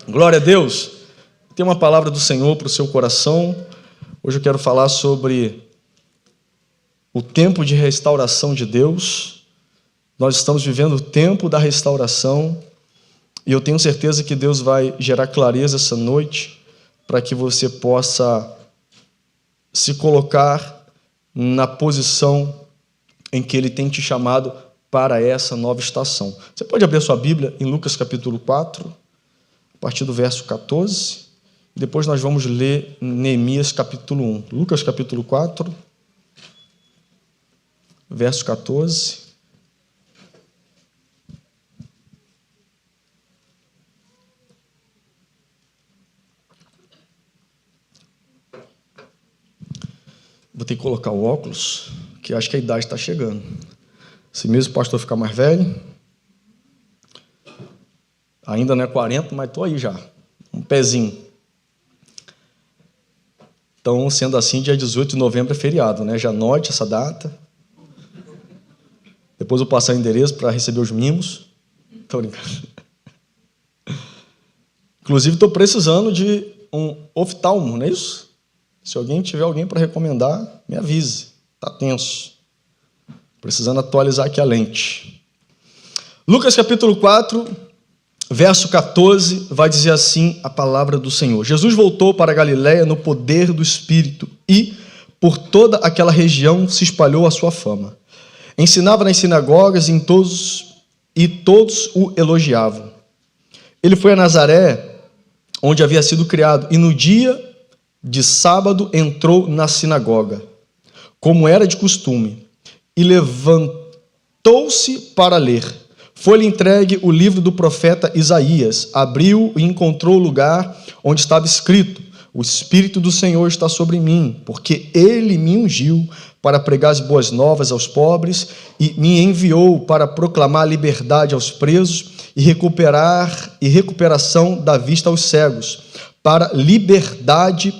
Glória a Deus. Tem uma palavra do Senhor para o seu coração. Hoje eu quero falar sobre o tempo de restauração de Deus. Nós estamos vivendo o tempo da restauração e eu tenho certeza que Deus vai gerar clareza essa noite para que você possa se colocar na posição em que Ele tem te chamado para essa nova estação. Você pode abrir a sua Bíblia em Lucas capítulo 4, a partir do verso 14, e depois nós vamos ler Neemias capítulo 1. Lucas capítulo 4, verso 14. Vou ter que colocar o óculos, que acho que a idade está chegando. Se mesmo o pastor ficar mais velho, ainda não é 40, mas estou aí já, um pezinho. Então, sendo assim, dia 18 de novembro é feriado, né? Já anote essa data. Depois eu passar o endereço para receber os mimos. Estou brincando. Inclusive, estou precisando de um oftalmo, não é isso? Se alguém tiver alguém para recomendar, me avise. Está tenso. Precisando atualizar aqui a lente. Lucas capítulo 4, verso 14, vai dizer assim a palavra do Senhor. Jesus voltou para a Galiléia no poder do Espírito e, por toda aquela região, se espalhou a sua fama. Ensinava nas sinagogas e todos o elogiavam. Ele foi a Nazaré, onde havia sido criado, e no dia de sábado entrou na sinagoga, como era de costume, e levantou-se para ler. Foi-lhe entregue o livro do profeta Isaías. Abriu e encontrou o lugar onde estava escrito: o Espírito do Senhor está sobre mim, porque Ele me ungiu para pregar as boas novas aos pobres e me enviou para proclamar liberdade aos presos e recuperação da vista aos cegos, para liberdade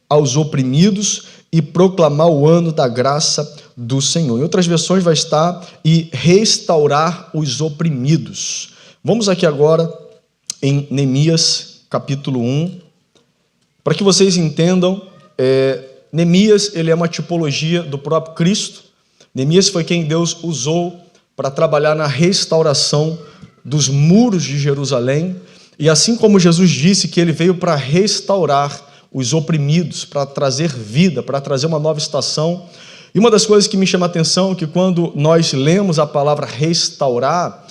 aos oprimidos e proclamar o ano da graça do Senhor. Em outras versões vai estar e restaurar os oprimidos. Vamos aqui agora em Neemias capítulo 1, para que vocês entendam, Neemias ele é uma tipologia do próprio Cristo. Neemias foi quem Deus usou para trabalhar na restauração dos muros de Jerusalém, e assim como Jesus disse que ele veio para restaurar os oprimidos, para trazer vida, para trazer uma nova estação. E uma das coisas que me chama a atenção é que quando nós lemos a palavra restaurar,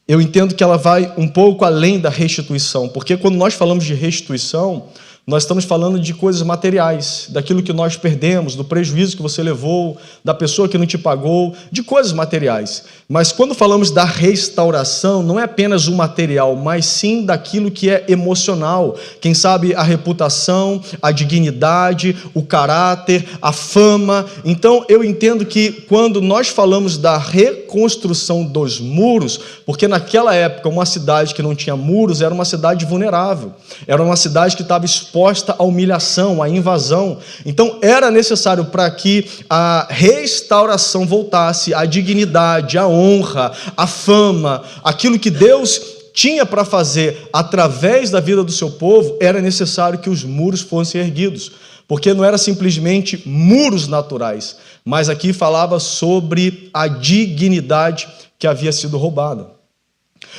eu entendo que ela vai um pouco além da restituição, porque quando nós falamos de restituição, nós estamos falando de coisas materiais, daquilo que nós perdemos, do prejuízo que você levou, da pessoa que não te pagou, de coisas materiais. Mas quando falamos da restauração, não é apenas o material, mas sim daquilo que é emocional. Quem sabe a reputação, a dignidade, o caráter, a fama. Então eu entendo que quando nós falamos da reconstrução dos muros, porque naquela época uma cidade que não tinha muros era uma cidade vulnerável, era uma cidade que estava exposta à humilhação, à invasão. Então era necessário, para que a restauração voltasse, a dignidade, a honra, a fama, aquilo que Deus tinha para fazer através da vida do seu povo, era necessário que os muros fossem erguidos, porque não era simplesmente muros naturais, mas aqui falava sobre a dignidade que havia sido roubada.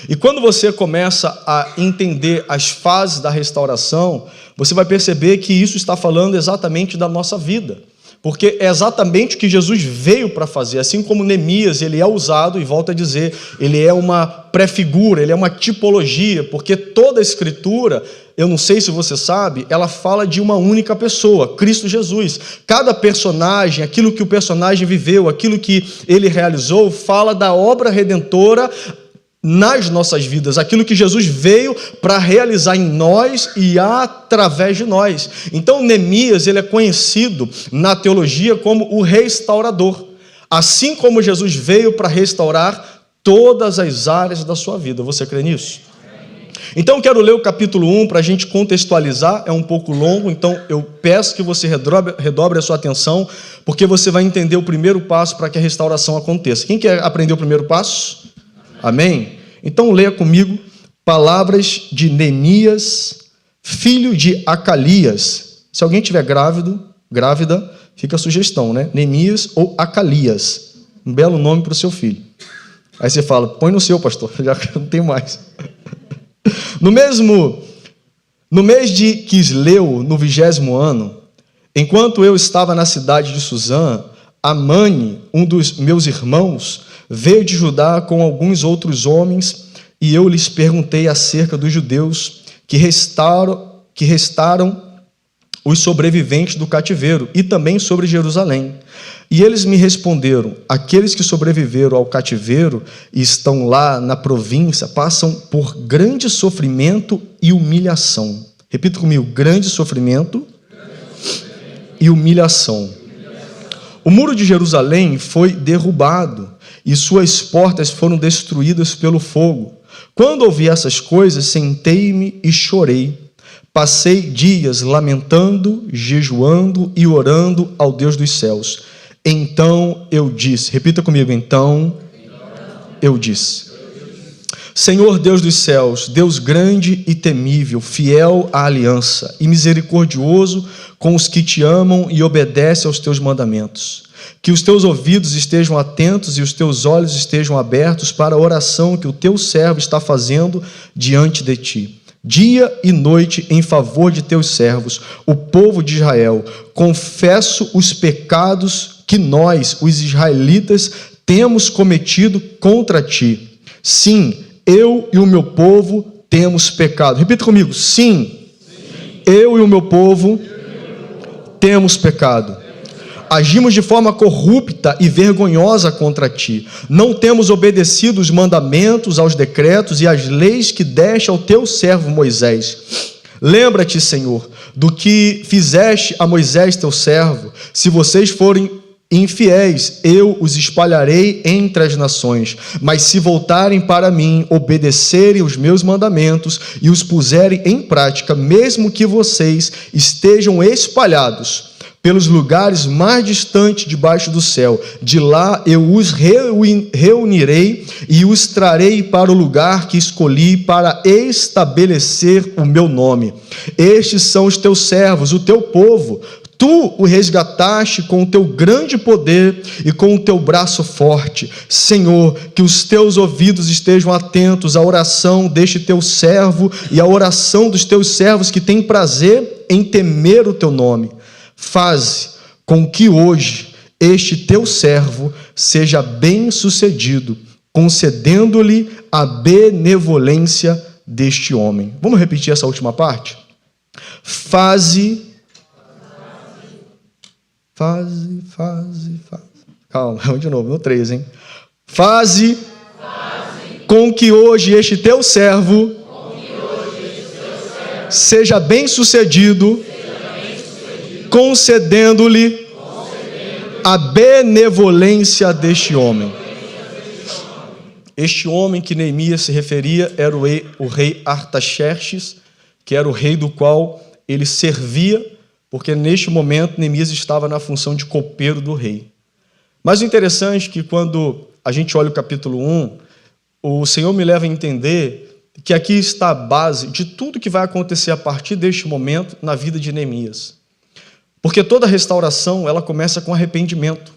E quando você começa a entender as fases da restauração, você vai perceber que isso está falando exatamente da nossa vida, porque é exatamente o que Jesus veio para fazer. Assim como Neemias, ele é usado, e volto a dizer, ele é uma pré-figura, ele é uma tipologia, porque toda a Escritura, eu não sei se você sabe, ela fala de uma única pessoa, Cristo Jesus. Cada personagem, aquilo que o personagem viveu, aquilo que ele realizou, fala da obra redentora nas nossas vidas, aquilo que Jesus veio para realizar em nós e através de nós. Então Neemias, ele é conhecido na teologia como o restaurador, assim como Jesus veio para restaurar todas as áreas da sua vida. Você crê nisso? Então, quero ler o capítulo 1 para a gente contextualizar, é um pouco longo, então eu peço que você redobre a sua atenção, porque você vai entender o primeiro passo para que a restauração aconteça. Quem quer aprender o primeiro passo? Amém? Então, leia comigo, palavras de Neemias, filho de Acalias. Se alguém tiver grávida, fica a sugestão, né? Neemias ou Acalias. Um belo nome para o seu filho. Aí você fala, põe no seu, pastor, já que não tem mais. No mês de Quisleu, no 20º ano, enquanto eu estava na cidade de Suzã, Amani, um dos meus irmãos, veio de Judá com alguns outros homens, e eu lhes perguntei acerca dos judeus que restaram os sobreviventes do cativeiro, e também sobre Jerusalém. E eles me responderam, aqueles que sobreviveram ao cativeiro e estão lá na província, passam por grande sofrimento e humilhação. Repita comigo, grande sofrimento e humilhação. O muro de Jerusalém foi derrubado e suas portas foram destruídas pelo fogo. Quando ouvi essas coisas, sentei-me e chorei. Passei dias lamentando, jejuando e orando ao Deus dos céus. Então eu disse, repita comigo, então eu disse: Senhor Deus dos céus, Deus grande e temível, fiel à aliança e misericordioso com os que te amam e obedecem aos teus mandamentos. Que os teus ouvidos estejam atentos e os teus olhos estejam abertos para a oração que o teu servo está fazendo diante de ti, dia e noite em favor de teus servos, o povo de Israel. Confesso os pecados que nós, os israelitas, temos cometido contra ti. Sim, eu e o meu povo temos pecado. Repita comigo, sim. Eu e o meu povo temos pecado. Agimos de forma corrupta e vergonhosa contra ti. Não temos obedecido os mandamentos, aos decretos e às leis que deste ao teu servo Moisés. Lembra-te, Senhor, do que fizeste a Moisés, teu servo. Se vocês forem infiéis, eu os espalharei entre as nações. Mas se voltarem para mim, obedecerem os meus mandamentos e os puserem em prática, mesmo que vocês estejam espalhados pelos lugares mais distantes debaixo do céu, de lá eu os reunirei e os trarei para o lugar que escolhi para estabelecer o meu nome. Estes são os teus servos, o teu povo. Tu o resgataste com o teu grande poder e com o teu braço forte. Senhor, que os teus ouvidos estejam atentos à oração deste teu servo e à oração dos teus servos que têm prazer em temer o teu nome. Faze com que hoje este teu servo seja bem-sucedido, concedendo-lhe a benevolência deste homem. Vamos repetir essa última parte? Calma, vamos de novo, no 3, hein? Faze com que hoje este teu servo seja bem-sucedido, concedendo-lhe a benevolência deste homem. Este homem que Neemias se referia era o rei Artaxerxes, que era o rei do qual ele servia, porque neste momento Neemias estava na função de copeiro do rei. Mas o interessante é que quando a gente olha o capítulo 1, o Senhor me leva a entender que aqui está a base de tudo que vai acontecer a partir deste momento na vida de Neemias. Porque toda restauração, ela começa com arrependimento.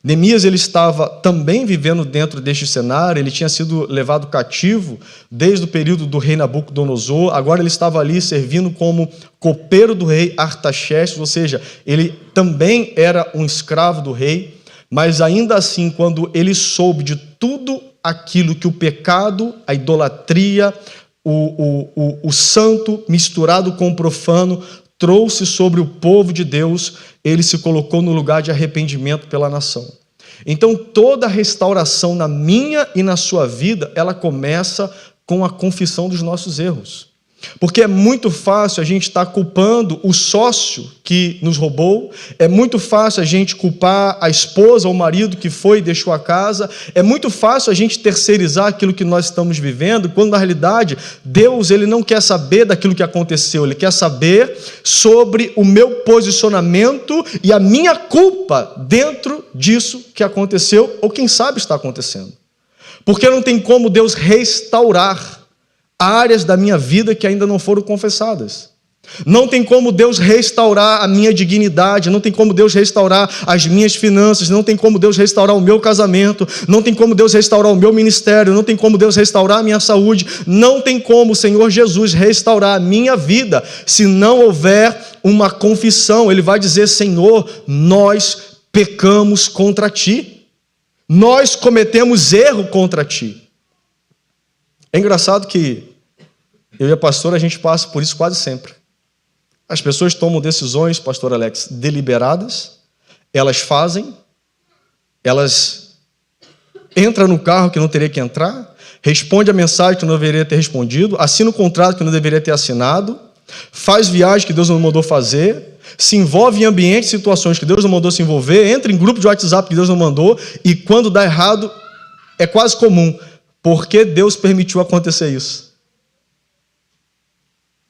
Neemias, ele estava também vivendo dentro deste cenário, ele tinha sido levado cativo desde o período do rei Nabucodonosor, agora ele estava ali servindo como copeiro do rei Artaxerxes, ou seja, ele também era um escravo do rei, mas ainda assim, quando ele soube de tudo aquilo que o pecado, a idolatria, o santo misturado com o profano, trouxe sobre o povo de Deus, ele se colocou no lugar de arrependimento pela nação. Então, toda restauração na minha e na sua vida, ela começa com a confissão dos nossos erros. Porque é muito fácil a gente estar culpando o sócio que nos roubou, é muito fácil a gente culpar a esposa ou o marido que foi e deixou a casa, é muito fácil a gente terceirizar aquilo que nós estamos vivendo, quando na realidade Deus, ele não quer saber daquilo que aconteceu, ele quer saber sobre o meu posicionamento e a minha culpa dentro disso que aconteceu ou quem sabe está acontecendo. Porque não tem como Deus restaurar áreas da minha vida que ainda não foram confessadas. Não tem como Deus restaurar a minha dignidade, não tem como Deus restaurar as minhas finanças, não tem como Deus restaurar o meu casamento, não tem como Deus restaurar o meu ministério, não tem como Deus restaurar a minha saúde, não tem como o Senhor Jesus restaurar a minha vida se não houver uma confissão. Ele vai dizer: Senhor, nós pecamos contra Ti, nós cometemos erro contra Ti. É engraçado que eu e a pastora, a gente passa por isso quase sempre. As pessoas tomam decisões, pastor Alex, deliberadas, elas fazem, elas entram no carro que não teria que entrar, responde a mensagem que não deveria ter respondido, assina o contrato que não deveria ter assinado, faz viagem que Deus não mandou fazer, se envolve em ambientes, situações que Deus não mandou se envolver, entra em grupo de WhatsApp que Deus não mandou, e quando dá errado, é quase comum. Por que Deus permitiu acontecer isso?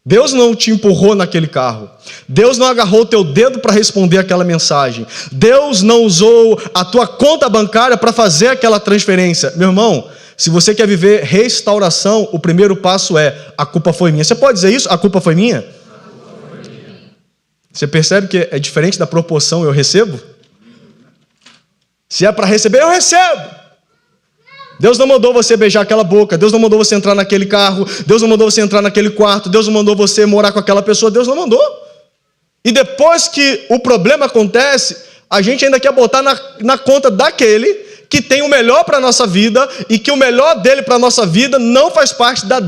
Deus não te empurrou naquele carro. Deus não agarrou o teu dedo para responder aquela mensagem. Deus não usou a tua conta bancária para fazer aquela transferência. Meu irmão, se você quer viver restauração, o primeiro passo é: a culpa foi minha. Você pode dizer isso? A culpa foi minha? Você percebe que é diferente da proporção eu recebo? Se é para receber, eu recebo. Deus não mandou você beijar aquela boca, Deus não mandou você entrar naquele carro, Deus não mandou você entrar naquele quarto, Deus não mandou você morar com aquela pessoa, Deus não mandou. E depois que o problema acontece, a gente ainda quer botar na conta daquele que tem o melhor para a nossa vida e que o melhor dele para a nossa vida não faz parte das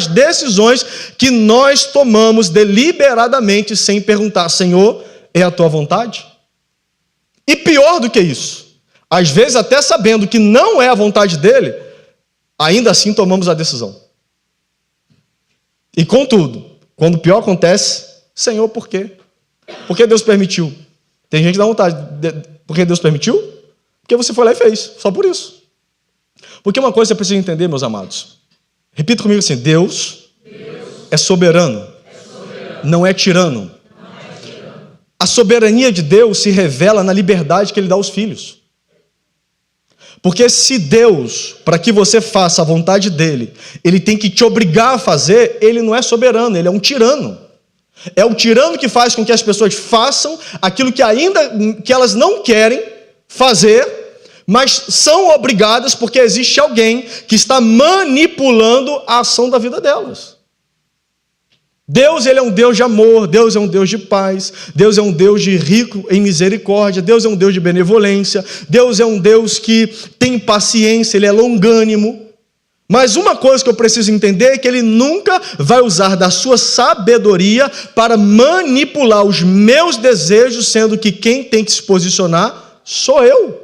decisões que nós tomamos deliberadamente sem perguntar: Senhor, é a tua vontade? E pior do que isso, às vezes até sabendo que não é a vontade dele, ainda assim tomamos a decisão. E contudo, quando o pior acontece: Senhor, por quê? Por que Deus permitiu? Tem gente que dá vontade: por que Deus permitiu? Porque você foi lá e fez, só por isso. Porque uma coisa você precisa entender, meus amados. Repita comigo assim: Deus é soberano, não é tirano. A soberania de Deus se revela na liberdade que Ele dá aos filhos. Porque se Deus, para que você faça a vontade dEle, Ele tem que te obrigar a fazer, Ele não é soberano, Ele é um tirano. É o tirano que faz com que as pessoas façam aquilo que elas não querem fazer, mas são obrigadas porque existe alguém que está manipulando a ação da vida delas. Deus, Ele é um Deus de amor, Deus é um Deus de paz, Deus é um Deus de rico em misericórdia, Deus é um Deus de benevolência, Deus é um Deus que tem paciência, Ele é longânimo. Mas uma coisa que eu preciso entender é que Ele nunca vai usar da sua sabedoria para manipular os meus desejos, sendo que quem tem que se posicionar sou eu.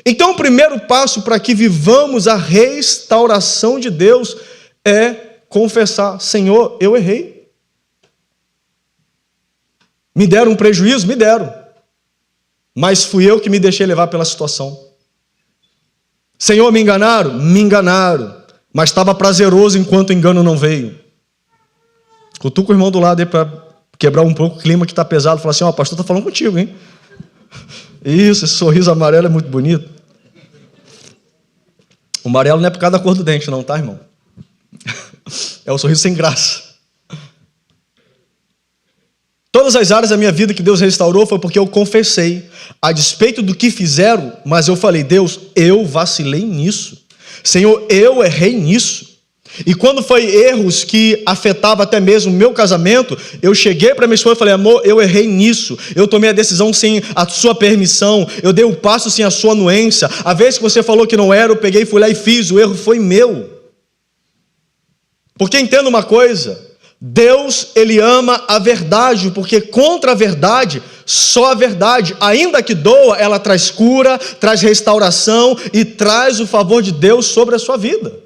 Então o primeiro passo para que vivamos a restauração de Deus é confessar: Senhor, eu errei. Me deram um prejuízo? Me deram. Mas fui eu que me deixei levar pela situação. Senhor, me enganaram? Me enganaram. Mas estava prazeroso enquanto o engano não veio. Cutuca o irmão do lado aí para quebrar um pouco o clima que está pesado. Fala assim: ó, o pastor está falando contigo, hein? Isso, esse sorriso amarelo é muito bonito. O amarelo não é por causa da cor do dente não, tá, irmão? É o sorriso sem graça. Todas as áreas da minha vida que Deus restaurou foi porque eu confessei, a despeito do que fizeram, mas eu falei: Deus, eu vacilei nisso. Senhor, eu errei nisso. E quando foi erros que afetavam até mesmo o meu casamento, eu cheguei para minha esposa e falei: amor, eu errei nisso. Eu tomei a decisão sem a sua permissão. Eu dei o passo sem a sua anuência. A vez que você falou que não era, eu peguei, fui lá e fiz. O erro foi meu. Porque entenda uma coisa: Deus, Ele ama a verdade, porque contra a verdade, só a verdade, ainda que doa, ela traz cura, traz restauração e traz o favor de Deus sobre a sua vida.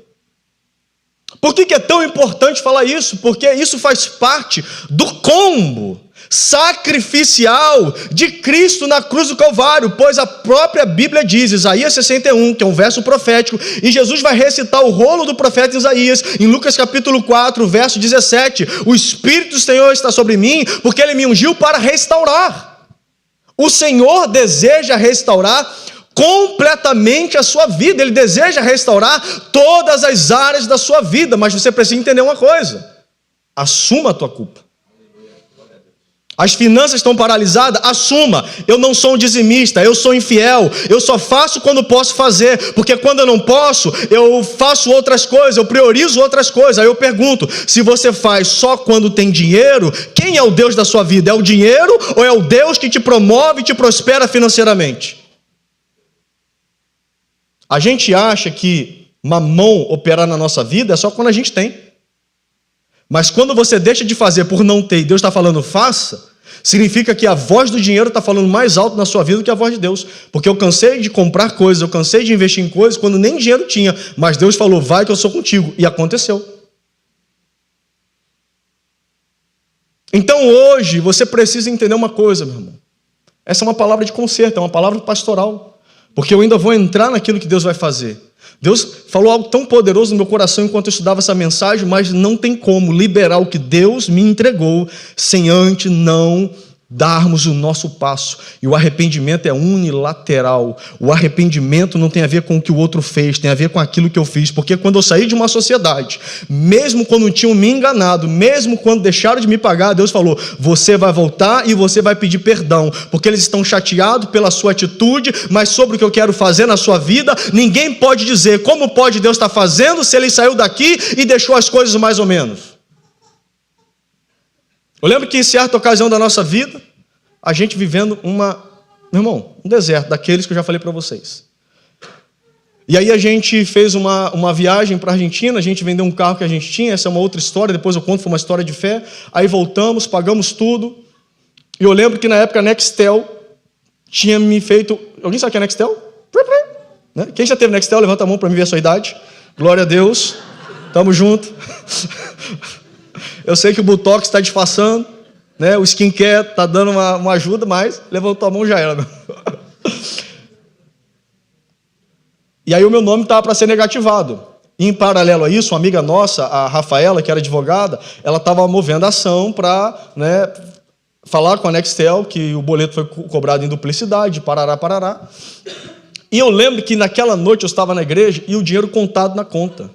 Por que é tão importante falar isso? Porque isso faz parte do combo sacrificial de Cristo na cruz do Calvário, pois a própria Bíblia diz, Isaías 61, que é um verso profético, e Jesus vai recitar o rolo do profeta Isaías, em Lucas capítulo 4, verso 17, o Espírito do Senhor está sobre mim, porque Ele me ungiu para restaurar. O Senhor deseja restaurar completamente a sua vida, Ele deseja restaurar todas as áreas da sua vida, mas você precisa entender uma coisa: Assuma a tua culpa. As finanças estão paralisadas? Assuma. Eu não sou um dizimista, eu sou infiel. Eu só faço quando posso fazer, porque quando eu não posso, eu faço outras coisas, eu priorizo outras coisas. Aí eu pergunto, se você faz só quando tem dinheiro, quem é o Deus da sua vida? É o dinheiro ou é o Deus que te promove e te prospera financeiramente? A gente acha que mamão operar na nossa vida é só quando a gente tem. Mas quando você deixa de fazer por não ter e Deus está falando faça, significa que a voz do dinheiro está falando mais alto na sua vida do que a voz de Deus. Porque eu cansei de comprar coisas, eu cansei de investir em coisas quando nem dinheiro tinha. Mas Deus falou, vai que eu sou contigo. E aconteceu. Então hoje você precisa entender uma coisa, meu irmão. Essa é uma palavra de conserto, é uma palavra pastoral. Porque eu ainda vou entrar naquilo que Deus vai fazer. Deus falou algo tão poderoso no meu coração enquanto eu estudava essa mensagem, mas não tem como liberar o que Deus me entregou sem antes não darmos o nosso passo. E o arrependimento é unilateral. O arrependimento não tem a ver com o que o outro fez, tem a ver com aquilo que eu fiz. Porque quando eu saí de uma sociedade, mesmo quando tinham me enganado, mesmo quando deixaram de me pagar, Deus falou, você vai voltar e você vai pedir perdão, porque eles estão chateados pela sua atitude, mas sobre o que eu quero fazer na sua vida, ninguém pode dizer como pode Deus estar fazendo se ele saiu daqui e deixou as coisas mais ou menos. Eu lembro que em certa ocasião da nossa vida, a gente vivendo meu irmão, um deserto, daqueles que eu já falei para vocês. E aí a gente fez uma viagem para a Argentina, a gente vendeu um carro que a gente tinha, essa é uma outra história, depois eu conto, foi uma história de fé. Aí voltamos, pagamos tudo. E eu lembro que na época a Nextel tinha me feito... Alguém sabe o que é Nextel? Né? Quem já teve Nextel, levanta a mão para me ver a sua idade. Glória a Deus. Tamo junto. Eu sei que o Botox está disfarçando, né? O skincare está dando uma ajuda, mas levantou a mão já era. E aí o meu nome estava para ser negativado. E em paralelo a isso, uma amiga nossa, a Rafaela, que era advogada, ela estava movendo ação para, né, falar com a Nextel que o boleto foi cobrado em duplicidade, parará. E eu lembro que naquela noite eu estava na igreja e o dinheiro contado na conta.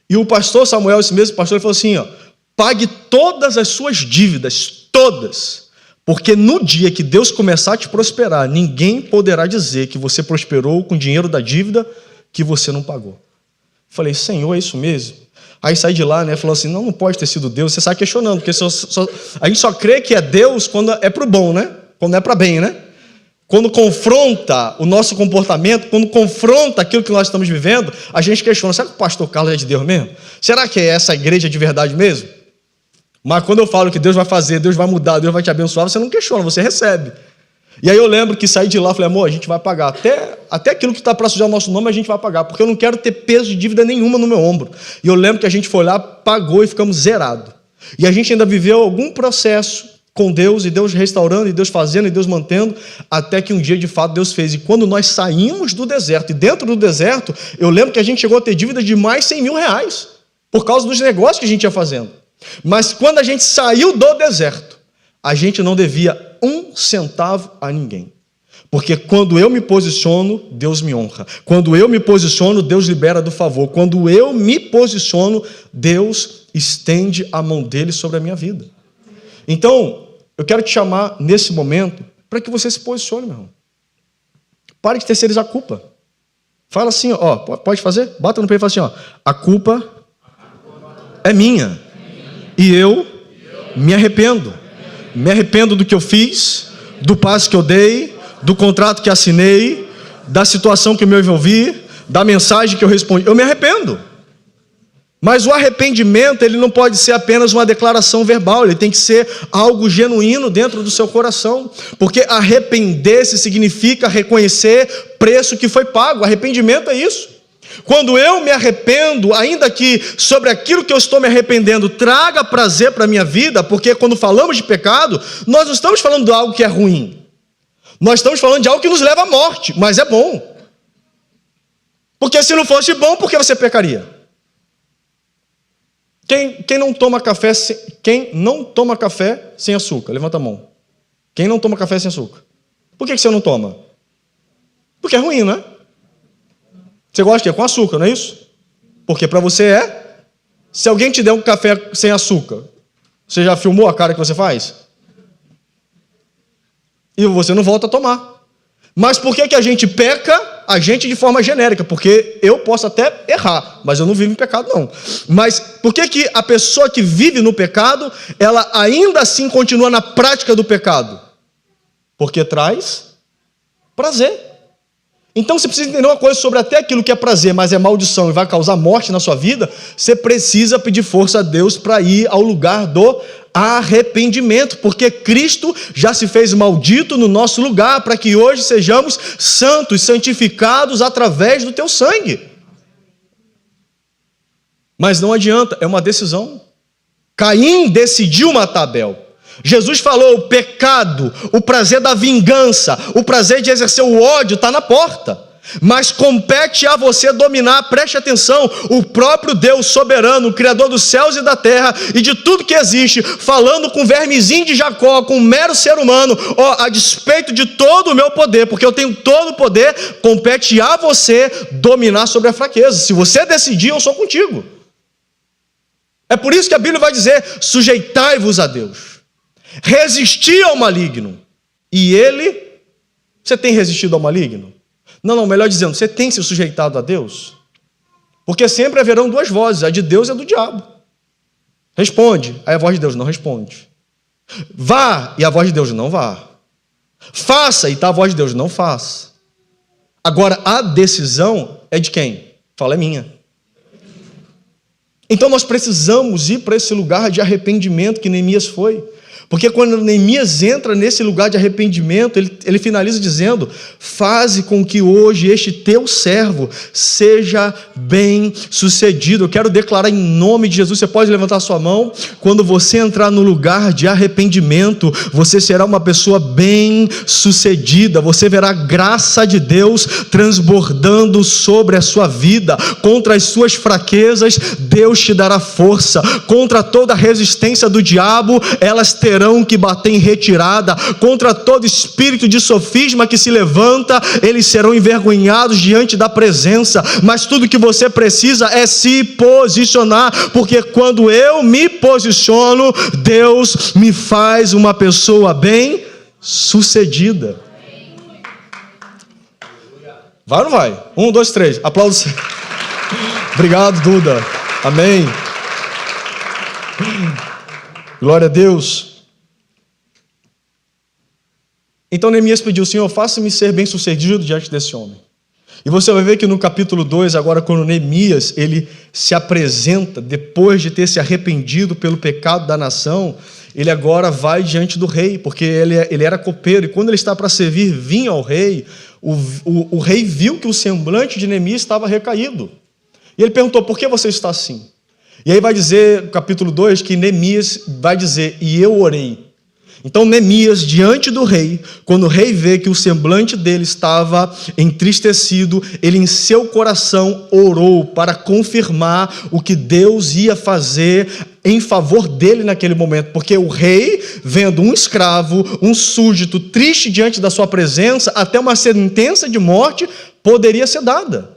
E o pastor Samuel, esse mesmo pastor, ele falou assim, ó, pague todas as suas dívidas, todas, porque no dia que Deus começar a te prosperar, ninguém poderá dizer que você prosperou com o dinheiro da dívida que você não pagou. Falei, Senhor, é isso mesmo? Aí saí de lá, né, falou assim, não pode ter sido Deus, você sai questionando, porque a gente só crê que é Deus quando é para o bom, né? Quando é para bem, né? Quando confronta o nosso comportamento, quando confronta aquilo que nós estamos vivendo, a gente questiona, será que o pastor Carlos é de Deus mesmo? Será que é essa igreja de verdade mesmo? Mas quando eu falo que Deus vai fazer, Deus vai mudar, Deus vai te abençoar, você não questiona, você recebe. E aí eu lembro que saí de lá, falei, amor, a gente vai pagar. Até aquilo que está para sujar o nosso nome, a gente vai pagar, porque eu não quero ter peso de dívida nenhuma no meu ombro. E eu lembro que a gente foi lá, pagou e ficamos zerados. E a gente ainda viveu algum processo com Deus, e Deus restaurando, e Deus fazendo, e Deus mantendo, até que um dia, de fato, Deus fez. E quando nós saímos do deserto, e dentro do deserto, eu lembro que a gente chegou a ter dívidas de mais 100 mil reais, por causa dos negócios que a gente ia fazendo. Mas quando a gente saiu do deserto, a gente não devia 1 centavo a ninguém. Porque quando eu me posiciono, Deus me honra. Quando eu me posiciono, Deus libera do favor. Quando eu me posiciono, Deus estende a mão dele sobre a minha vida. Então, eu quero te chamar nesse momento para que você se posicione, meu irmão. Pare de terceirizar a culpa. Fala assim, ó, pode fazer? Bata no peito e fala assim, ó, a culpa é minha. E eu me arrependo. Me arrependo do que eu fiz, do passo que eu dei, do contrato que assinei, da situação que eu me envolvi, da mensagem que eu respondi. Eu me arrependo. Mas o arrependimento, ele não pode ser apenas uma declaração verbal, ele tem que ser algo genuíno dentro do seu coração. Porque arrepender-se significa reconhecer preço que foi pago. Arrependimento é isso. Quando eu me arrependo, ainda que sobre aquilo que eu estou me arrependendo traga prazer para a minha vida, porque quando falamos de pecado, nós não estamos falando de algo que é ruim. Nós estamos falando de algo que nos leva à morte, mas é bom. Porque se não fosse bom, por que você pecaria? Quem não toma café sem açúcar? Levanta a mão. Quem não toma café sem açúcar? Por que você não toma? Porque é ruim, não é? Você gosta de quê? Com açúcar, não é isso? Porque para você é. Se alguém te der um café sem açúcar, Você já filmou a cara que você faz? E você não volta a tomar. Mas por que a gente peca? A gente de forma genérica, porque eu posso até errar, mas eu não vivo em pecado não. Mas por que a pessoa que vive no pecado, ela ainda assim continua na prática do pecado? Porque traz prazer. Então você precisa entender uma coisa sobre até aquilo que é prazer, mas é maldição e vai causar morte na sua vida. Você precisa pedir força a Deus para ir ao lugar do arrependimento, porque Cristo já se fez maldito no nosso lugar, para que hoje sejamos santos, santificados através do teu sangue. Mas não adianta, é uma decisão. Caim decidiu matar Abel. Jesus falou: o pecado, o prazer da vingança, o prazer de exercer o ódio está na porta, mas compete a você dominar. Preste atenção, o próprio Deus soberano, o Criador dos céus e da terra e de tudo que existe, falando com o vermezinho de Jacó, com um mero ser humano: a despeito de todo o meu poder, porque eu tenho todo o poder, compete a você dominar sobre a fraqueza. Se você decidir, eu sou contigo. É por isso que a Bíblia vai dizer: sujeitai-vos a Deus, resisti ao maligno, e ele... Você tem resistido ao maligno? Não, melhor dizendo, você tem se sujeitado a Deus? Porque sempre haverão duas vozes, a de Deus e a do diabo. Responde, aí a voz de Deus não responde. Vá, e a voz de Deus não vá. Faça, e tá a voz de Deus não faça. Agora, a decisão é de quem? Fala, é minha. Então nós precisamos ir para esse lugar de arrependimento que Neemias foi. Porque quando Neemias entra nesse lugar de arrependimento, ele finaliza dizendo: faze com que hoje este teu servo seja bem sucedido. Eu quero declarar em nome de Jesus, você pode levantar sua mão. Quando você entrar no lugar de arrependimento, você será uma pessoa bem sucedida. Você verá a graça de Deus transbordando sobre a sua vida. Contra as suas fraquezas, Deus te dará força. Contra toda a resistência do diabo, elas terão que bater em retirada. Contra todo espírito de sofisma que se levanta, eles serão envergonhados diante da presença. Mas tudo que você precisa é se posicionar, porque quando eu me posiciono, Deus me faz uma pessoa bem sucedida. Vai ou não vai? 1, 2, 3, aplausos. Obrigado, Duda. Amém. Glória a Deus. Então Neemias pediu: Senhor, faça-me ser bem sucedido diante desse homem. E você vai ver que no capítulo 2, agora, quando Neemias ele se apresenta, depois de ter se arrependido pelo pecado da nação, ele agora vai diante do rei, porque ele era copeiro, e quando ele está para servir vinho ao rei, o rei viu que o semblante de Neemias estava recaído. E ele perguntou: por que você está assim? E aí vai dizer, no capítulo 2, que Neemias vai dizer: e eu orei. Então Neemias, diante do rei, quando o rei vê que o semblante dele estava entristecido, ele em seu coração orou para confirmar o que Deus ia fazer em favor dele naquele momento, porque o rei, vendo um escravo, um súdito triste diante da sua presença, até uma sentença de morte poderia ser dada.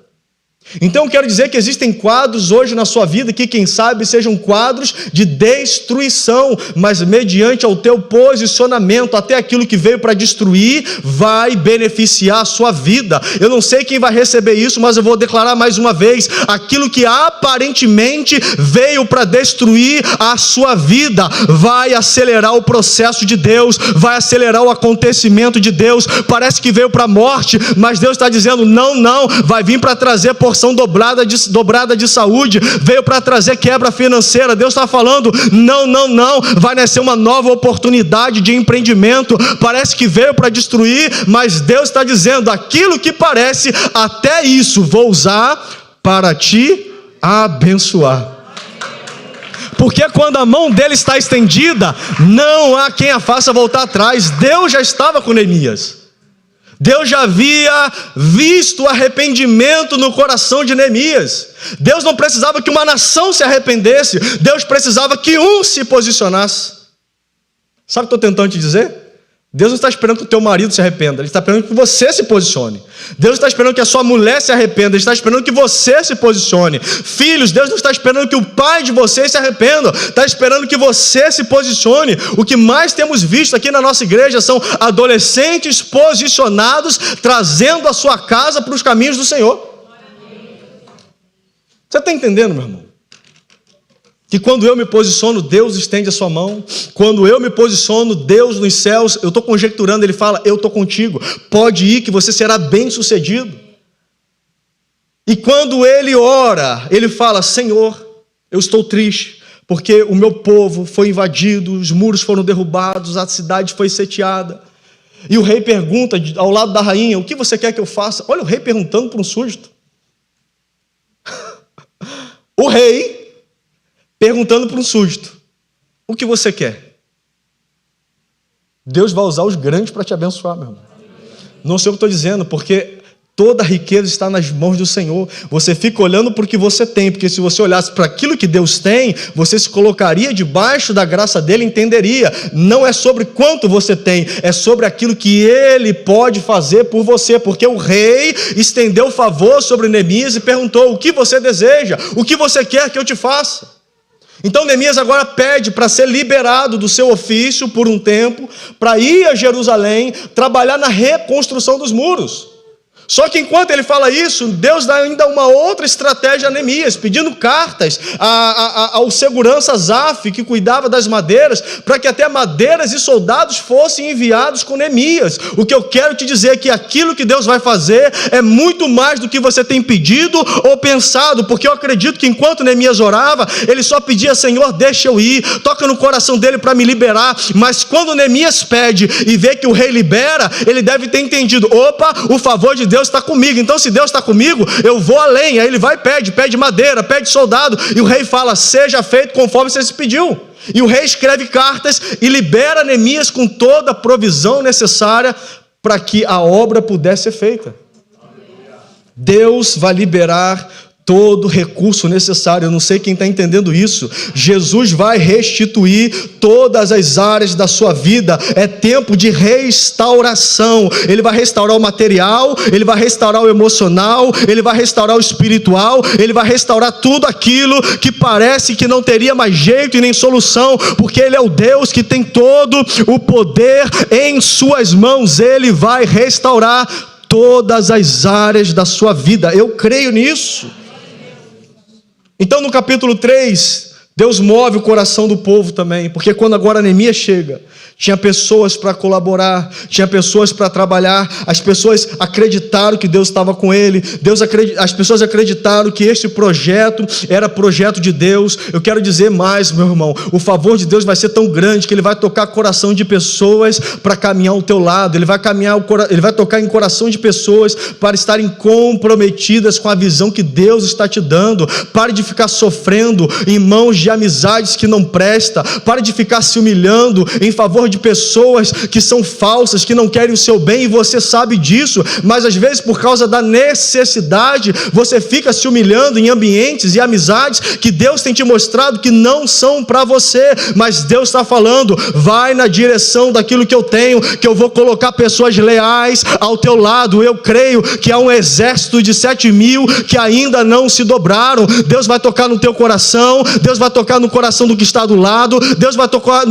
Então eu quero dizer que existem quadros hoje na sua vida que, quem sabe, sejam quadros de destruição, mas mediante ao teu posicionamento, até aquilo que veio para destruir vai beneficiar a sua vida. Eu não sei quem vai receber isso, mas eu vou declarar mais uma vez: aquilo que aparentemente veio para destruir a sua vida vai acelerar o processo de Deus, vai acelerar o acontecimento de Deus. Parece que veio para a morte, mas Deus está dizendo: não, vai vir para trazer porção dobrada de saúde, veio para trazer quebra financeira. Deus está falando: não, vai nascer uma nova oportunidade de empreendimento. Parece que veio para destruir, mas Deus está dizendo: aquilo que parece, até isso vou usar para te abençoar. Porque quando a mão dele está estendida, não há quem a faça voltar atrás. Deus já estava com Neemias. Deus já havia visto o arrependimento no coração de Neemias. Deus não precisava que uma nação se arrependesse, Deus precisava que um se posicionasse. Sabe o que eu estou tentando te dizer? Deus não está esperando que o teu marido se arrependa, Ele está esperando que você se posicione. Deus não está esperando que a sua mulher se arrependa, Ele está esperando que você se posicione. Filhos, Deus não está esperando que o pai de vocês se arrependa, está esperando que você se posicione. O que mais temos visto aqui na nossa igreja são adolescentes posicionados, trazendo a sua casa para os caminhos do Senhor. Você está entendendo, meu irmão? Que quando eu me posiciono, Deus estende a sua mão. Quando eu me posiciono, Deus nos céus, eu estou conjecturando, Ele fala, eu estou contigo. Pode ir que você será bem sucedido. E quando Ele ora, Ele fala, Senhor, eu estou triste, porque o meu povo foi invadido, os muros foram derrubados, a cidade foi sitiada. E o rei pergunta ao lado da rainha, o que você quer que eu faça? Olha o rei perguntando para um súdito. O rei perguntando para um súdito, o que você quer? Deus vai usar os grandes para te abençoar, meu irmão. Não sei o que estou dizendo, porque toda a riqueza está nas mãos do Senhor. Você fica olhando para o que você tem, porque se você olhasse para aquilo que Deus tem, você se colocaria debaixo da graça dele e entenderia. Não é sobre quanto você tem, é sobre aquilo que ele pode fazer por você, porque o rei estendeu o favor sobre Neemias e perguntou, o que você deseja? O que você quer que eu te faça? Então Neemias agora pede para ser liberado do seu ofício por um tempo, para ir a Jerusalém, trabalhar na reconstrução dos muros. Só que enquanto ele fala isso, Deus dá ainda uma outra estratégia a Neemias, pedindo cartas ao segurança Asaf, que cuidava das madeiras, para que até madeiras e soldados fossem enviados com Neemias. O que eu quero te dizer é que aquilo que Deus vai fazer é muito mais do que você tem pedido ou pensado, porque eu acredito que enquanto Neemias orava, ele só pedia, Senhor, deixa eu ir, toca no coração dele para me liberar, mas quando Neemias pede e vê que o rei libera, ele deve ter entendido, opa, o favor de Deus está comigo, então se Deus está comigo, eu vou além. Aí ele vai e pede madeira, pede soldado, e o rei fala, seja feito conforme você se pediu. E o rei escreve cartas e libera Neemias com toda a provisão necessária para que a obra pudesse ser feita. Deus vai liberar todo recurso necessário. Eu não sei quem está entendendo isso. Jesus vai restituir todas as áreas da sua vida. É tempo de restauração. Ele vai restaurar o material, ele vai restaurar o emocional, ele vai restaurar o espiritual, ele vai restaurar tudo aquilo que parece que não teria mais jeito e nem solução, porque ele é o Deus que tem todo o poder em suas mãos. Ele vai restaurar todas as áreas da sua vida. Eu creio nisso. Então no capítulo 3, Deus move o coração do povo também, porque quando agora Neemias chega, tinha pessoas para colaborar, tinha pessoas para trabalhar, as pessoas acreditaram que Deus estava com ele, as pessoas acreditaram que este projeto era projeto de Deus. Eu quero dizer mais, meu irmão, o favor de Deus vai ser tão grande que ele vai tocar o coração de pessoas para caminhar ao teu lado, ele vai tocar em coração de pessoas para estarem comprometidas com a visão que Deus está te dando. Pare de ficar sofrendo em mãos de amizades que não presta, pare de ficar se humilhando em favor de pessoas que são falsas, que não querem o seu bem, e você sabe disso, mas às vezes por causa da necessidade, você fica se humilhando em ambientes e amizades que Deus tem te mostrado que não são para você, mas Deus está falando, vai na direção daquilo que eu tenho, que eu vou colocar pessoas leais ao teu lado. Eu creio que há um exército de 7.000 que ainda não se dobraram. Deus vai tocar no teu coração, Deus vai tocar no coração do que está do lado, Deus vai tocar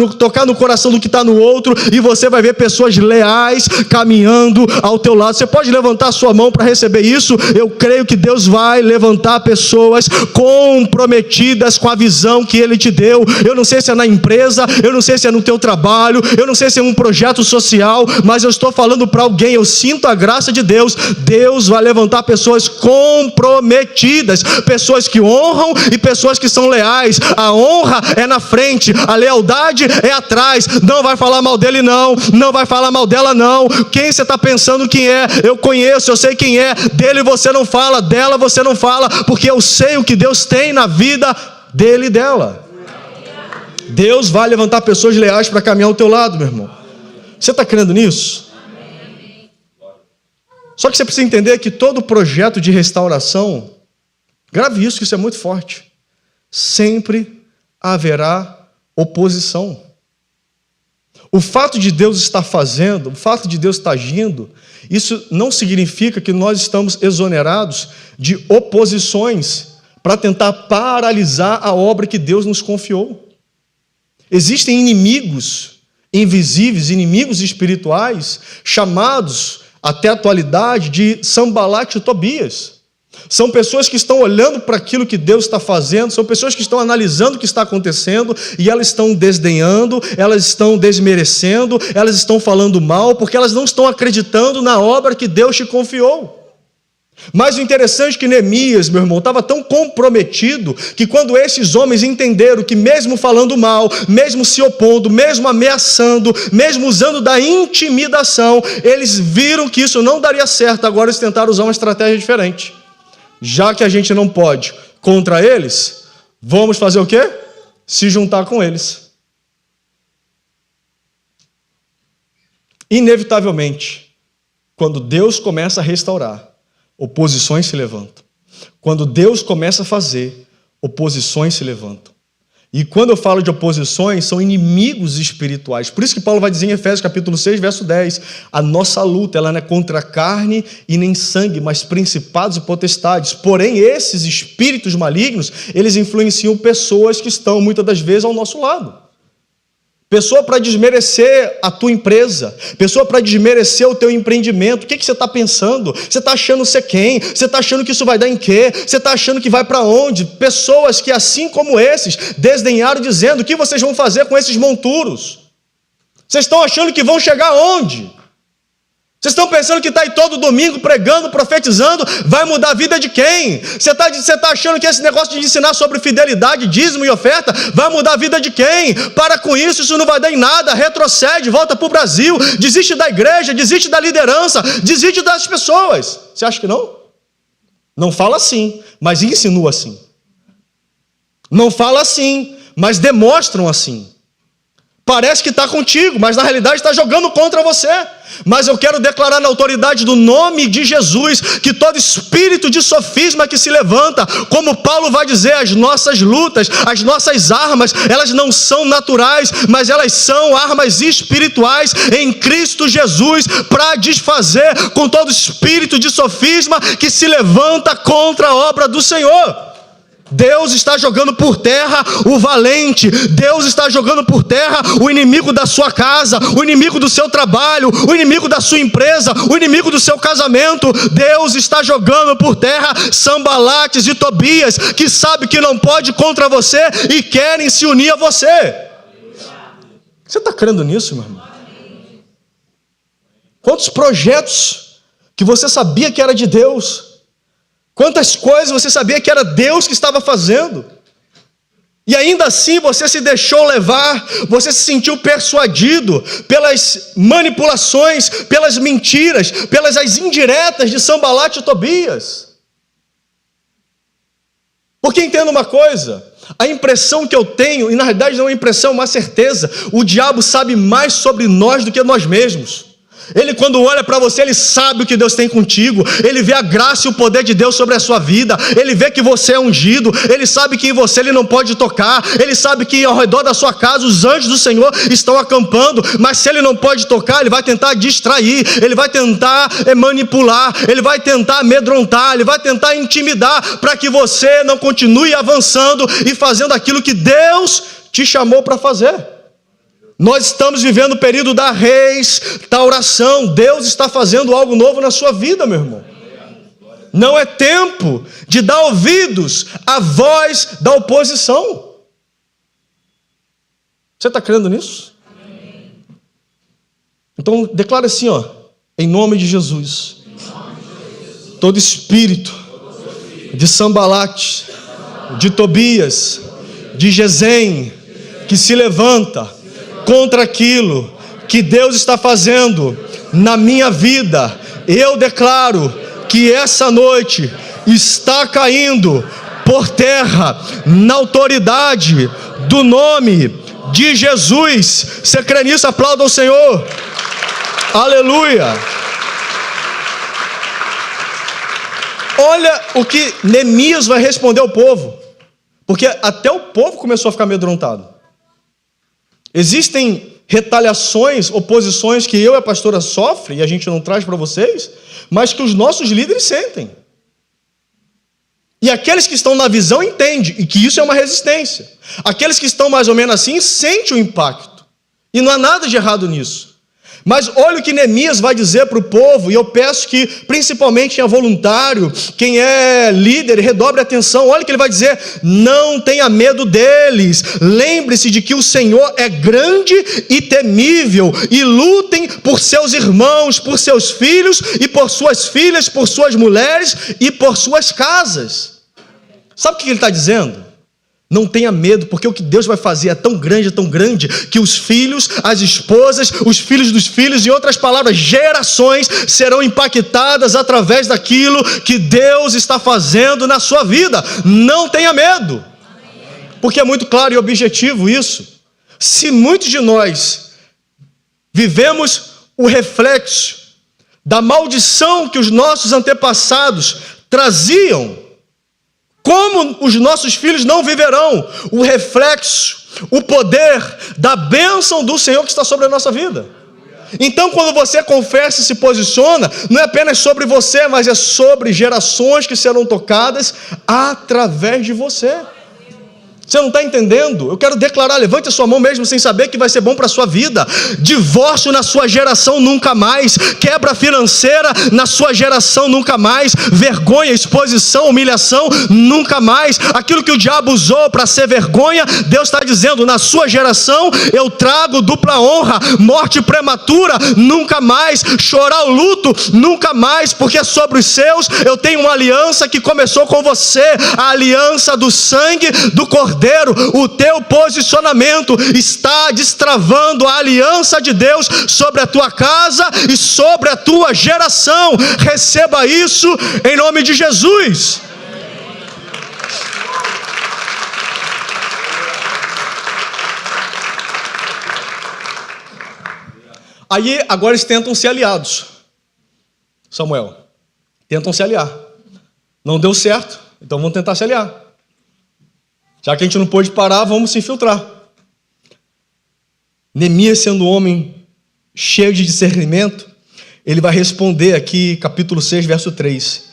no coração do que está no outro, e você vai ver pessoas leais caminhando ao teu lado. Você pode levantar sua mão para receber isso? Eu creio que Deus vai levantar pessoas comprometidas com a visão que Ele te deu. Eu não sei se é na empresa, eu não sei se é no teu trabalho, eu não sei se é um projeto social, mas eu estou falando para alguém, eu sinto a graça de Deus. Deus vai levantar pessoas comprometidas, pessoas que honram e pessoas que são leais. A honra é na frente, a lealdade é atrás. Não vai falar mal dele não, não vai falar mal dela não. Quem você está pensando quem é? Eu conheço, eu sei quem é. Dele você não fala, dela você não fala, porque eu sei o que Deus tem na vida dele e dela. Deus vai levantar pessoas leais para caminhar ao teu lado, meu irmão. Você está crendo nisso? Só que você precisa entender que todo projeto de restauração, grave isso, que isso é muito forte, sempre haverá oposição. O fato de Deus estar fazendo, o fato de Deus estar agindo, isso não significa que nós estamos exonerados de oposições para tentar paralisar a obra que Deus nos confiou. Existem inimigos invisíveis, inimigos espirituais, chamados até a atualidade de Sanbalat e Tobias. São pessoas que estão olhando para aquilo que Deus está fazendo, são pessoas que estão analisando o que está acontecendo e elas estão desdenhando, elas estão desmerecendo, elas estão falando mal, porque elas não estão acreditando na obra que Deus te confiou. Mas o interessante é que Neemias, meu irmão, estava tão comprometido que quando esses homens entenderam que mesmo falando mal, mesmo se opondo, mesmo ameaçando, mesmo usando da intimidação, eles viram que isso não daria certo. Agora eles tentaram usar uma estratégia diferente. Já que a gente não pode contra eles, vamos fazer o quê? Se juntar com eles. Inevitavelmente, quando Deus começa a restaurar, oposições se levantam. Quando Deus começa a fazer, oposições se levantam. E quando eu falo de oposições, são inimigos espirituais. Por isso que Paulo vai dizer em Efésios capítulo 6, verso 10, a nossa luta ela não é contra a carne e nem sangue, mas principados e potestades. Porém, esses espíritos malignos, eles influenciam pessoas que estão muitas das vezes ao nosso lado. Pessoa para desmerecer a tua empresa, pessoa para desmerecer o teu empreendimento. O que você está pensando? Você está achando ser quem? Você está achando que isso vai dar em quê? Você está achando que vai para onde? Pessoas que assim como esses, desdenharam dizendo, o que vocês vão fazer com esses monturos? Vocês estão achando que vão chegar aonde? Vocês estão pensando que está aí todo domingo pregando, profetizando, vai mudar a vida de quem? Você está achando que esse negócio de ensinar sobre fidelidade, dízimo e oferta, vai mudar a vida de quem? Para com isso, isso não vai dar em nada, retrocede, volta para o Brasil, desiste da igreja, desiste da liderança, desiste das pessoas. Você acha que não? Não fala assim, mas insinua assim. Não fala assim, mas demonstram assim. Parece que está contigo, mas na realidade está jogando contra você. Mas eu quero declarar na autoridade do nome de Jesus que todo espírito de sofisma que se levanta, como Paulo vai dizer, as nossas lutas, as nossas armas, elas não são naturais, mas elas são armas espirituais em Cristo Jesus para desfazer com todo espírito de sofisma que se levanta contra a obra do Senhor. Deus está jogando por terra o valente, Deus está jogando por terra o inimigo da sua casa, o inimigo do seu trabalho, o inimigo da sua empresa, o inimigo do seu casamento. Deus está jogando por terra Sanbalates e Tobias, que sabe que não pode contra você e querem se unir a você. Você está crendo nisso, meu irmão? Quantos projetos que você sabia que era de Deus, quantas coisas você sabia que era Deus que estava fazendo, e ainda assim você se deixou levar, você se sentiu persuadido pelas manipulações, pelas mentiras, pelas as indiretas de Sanbalat e Tobias. Porque entenda uma coisa, a impressão que eu tenho, e na realidade não é uma impressão, é uma certeza, o diabo sabe mais sobre nós do que nós mesmos. Ele quando olha para você, ele sabe o que Deus tem contigo, ele vê a graça e o poder de Deus sobre a sua vida, ele vê que você é ungido, ele sabe que em você ele não pode tocar, ele sabe que ao redor da sua casa os anjos do Senhor estão acampando, mas se ele não pode tocar, ele vai tentar distrair, ele vai tentar manipular, ele vai tentar amedrontar, ele vai tentar intimidar, para que você não continue avançando e fazendo aquilo que Deus te chamou para fazer. Nós estamos vivendo o período da restauração. Deus está fazendo algo novo na sua vida, meu irmão. Não é tempo de dar ouvidos à voz da oposição. Você está crendo nisso? Então declara assim, ó, em nome de Jesus, todo espírito de Sanbalat, de Tobias, de Gesem, que se levanta contra aquilo que Deus está fazendo na minha vida, eu declaro que essa noite está caindo por terra, na autoridade do nome de Jesus. Você crê nisso? Aplauda ao Senhor. Aleluia. Olha o que Neemias vai responder ao povo, porque até o povo começou a ficar amedrontado. Existem retaliações, oposições que eu e a pastora sofrem, e a gente não traz para vocês, mas que os nossos líderes sentem. E aqueles que estão na visão entendem, e que isso é uma resistência. Aqueles que estão mais ou menos assim, sentem o impacto. E não há nada de errado nisso. Mas olha o que Neemias vai dizer para o povo, e eu peço que, principalmente quem é voluntário, quem é líder, redobre a atenção. Olha o que ele vai dizer: não tenha medo deles, lembre-se de que o Senhor é grande e temível, e lutem por seus irmãos, por seus filhos, e por suas filhas, por suas mulheres, e por suas casas. Sabe o que ele está dizendo? Não tenha medo, porque o que Deus vai fazer é tão grande, que os filhos, as esposas, os filhos dos filhos, em outras palavras, gerações serão impactadas através daquilo que Deus está fazendo na sua vida. Não tenha medo, porque é muito claro e objetivo isso. Se muitos de nós vivemos o reflexo da maldição que os nossos antepassados traziam, como os nossos filhos não viverão o reflexo, o poder da bênção do Senhor que está sobre a nossa vida? Então, quando você confessa e se posiciona, não é apenas sobre você, mas é sobre gerações que serão tocadas através de você. Você não está entendendo? Eu quero declarar, levante a sua mão mesmo sem saber que vai ser bom para a sua vida. Divórcio na sua geração nunca mais. Quebra financeira na sua geração nunca mais. Vergonha, exposição, humilhação nunca mais. Aquilo que o diabo usou para ser vergonha, Deus está dizendo: na sua geração eu trago dupla honra. Morte prematura nunca mais. Chorar o luto nunca mais, porque sobre os seus eu tenho uma aliança que começou com você, a aliança do sangue do Cordeiro. O teu posicionamento está destravando a aliança de Deus sobre a tua casa e sobre a tua geração. Receba isso em nome de Jesus. Aí agora eles tentam ser aliados. Samuel, tentam se aliar. Não deu certo, então vamos tentar se aliar. Já que a gente não pôde parar, vamos se infiltrar. Neemias, sendo um homem cheio de discernimento, ele vai responder aqui, capítulo 6, verso 3.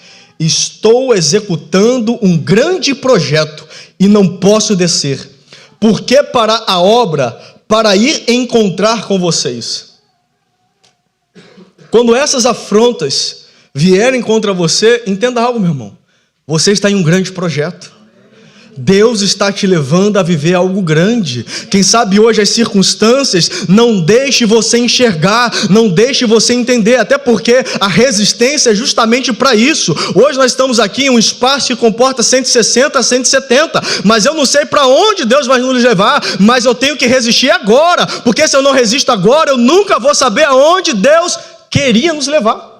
Estou executando um grande projeto e não posso descer, porque para a obra, para ir encontrar com vocês. Quando essas afrontas vierem contra você, entenda algo, meu irmão. Você está em um grande projeto. Deus está te levando a viver algo grande. Quem sabe hoje as circunstâncias não deixe você enxergar, não deixe você entender, até porque a resistência é justamente para isso. Hoje nós estamos aqui em um espaço que comporta 160 a 170, mas eu não sei para onde Deus vai nos levar, mas eu tenho que resistir agora, porque se eu não resisto agora, eu nunca vou saber aonde Deus queria nos levar.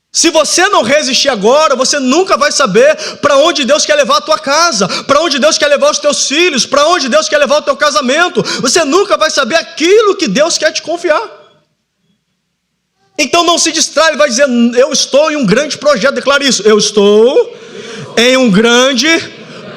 Se você não resistir agora, você nunca vai saber para onde Deus quer levar a tua casa, para onde Deus quer levar os teus filhos, para onde Deus quer levar o teu casamento. Você nunca vai saber aquilo que Deus quer te confiar. Então não se distrai, ele vai dizer: eu estou em um grande projeto. Declare isso: eu estou em um grande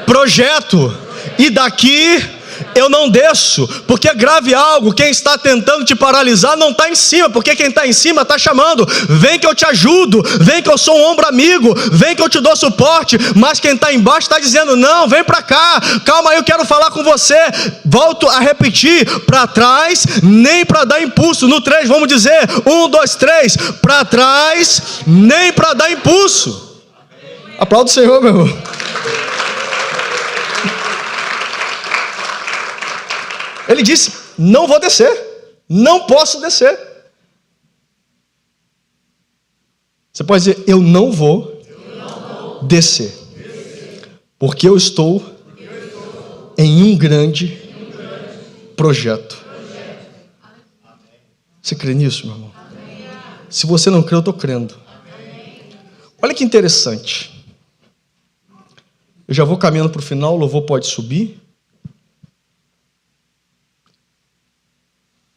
projeto, e daqui eu não desço. Porque grave algo: quem está tentando te paralisar não está em cima, porque quem está em cima está chamando: vem que eu te ajudo, vem que eu sou um ombro amigo, vem que eu te dou suporte. Mas quem está embaixo está dizendo: não, vem para cá, calma aí, eu quero falar com você. Volto a repetir: para trás nem para dar impulso. No 3 vamos dizer: 1, 2, 3, para trás nem para dar impulso. Aplauda o Senhor, meu irmão. Ele disse: não vou descer, não posso descer. Você pode dizer: eu não vou descer, porque eu estou em um grande projeto. Você crê nisso, meu irmão? Se você não crê, eu estou crendo. Olha que interessante. Eu já vou caminhando para o final, o louvor pode subir.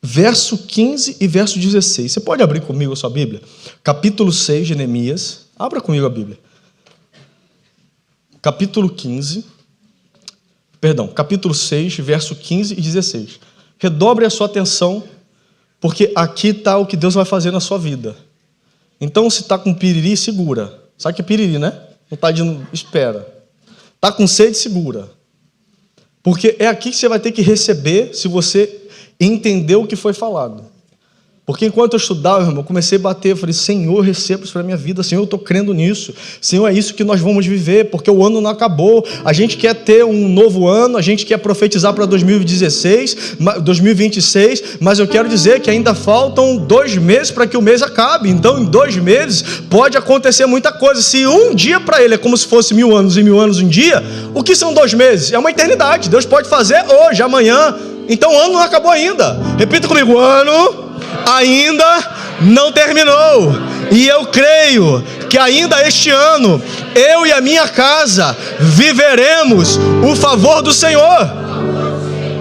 Verso 15 e verso 16. Você pode abrir comigo a sua Bíblia? Capítulo 6 de Neemias. Abra comigo a Bíblia. Capítulo 6, verso 15 e 16. redobre a sua atenção, porque aqui está o que Deus vai fazer na sua vida. Então, se está com piriri, segura. Sabe o que é piriri, né? Não está de espera. Está com sede, segura. Porque é aqui que você vai ter que receber se você entender o que foi falado. Porque enquanto eu estudava, irmão, eu comecei a bater, eu falei, Senhor, receba isso para a minha vida, Senhor, eu estou crendo nisso, Senhor, é isso que nós vamos viver, porque o ano não acabou, a gente quer ter um novo ano, a gente quer profetizar para 2026, 2026, mas eu quero dizer que ainda faltam 2 meses para que o mês acabe, então em 2 meses pode acontecer muita coisa. Se um dia para ele é como se fosse 1000 anos e 1000 anos um dia, o que são 2 meses? É uma eternidade, Deus pode fazer hoje, amanhã, então o ano não acabou ainda. Repita comigo, o ano ainda não terminou, e eu creio que ainda este ano eu e a minha casa viveremos o favor do Senhor.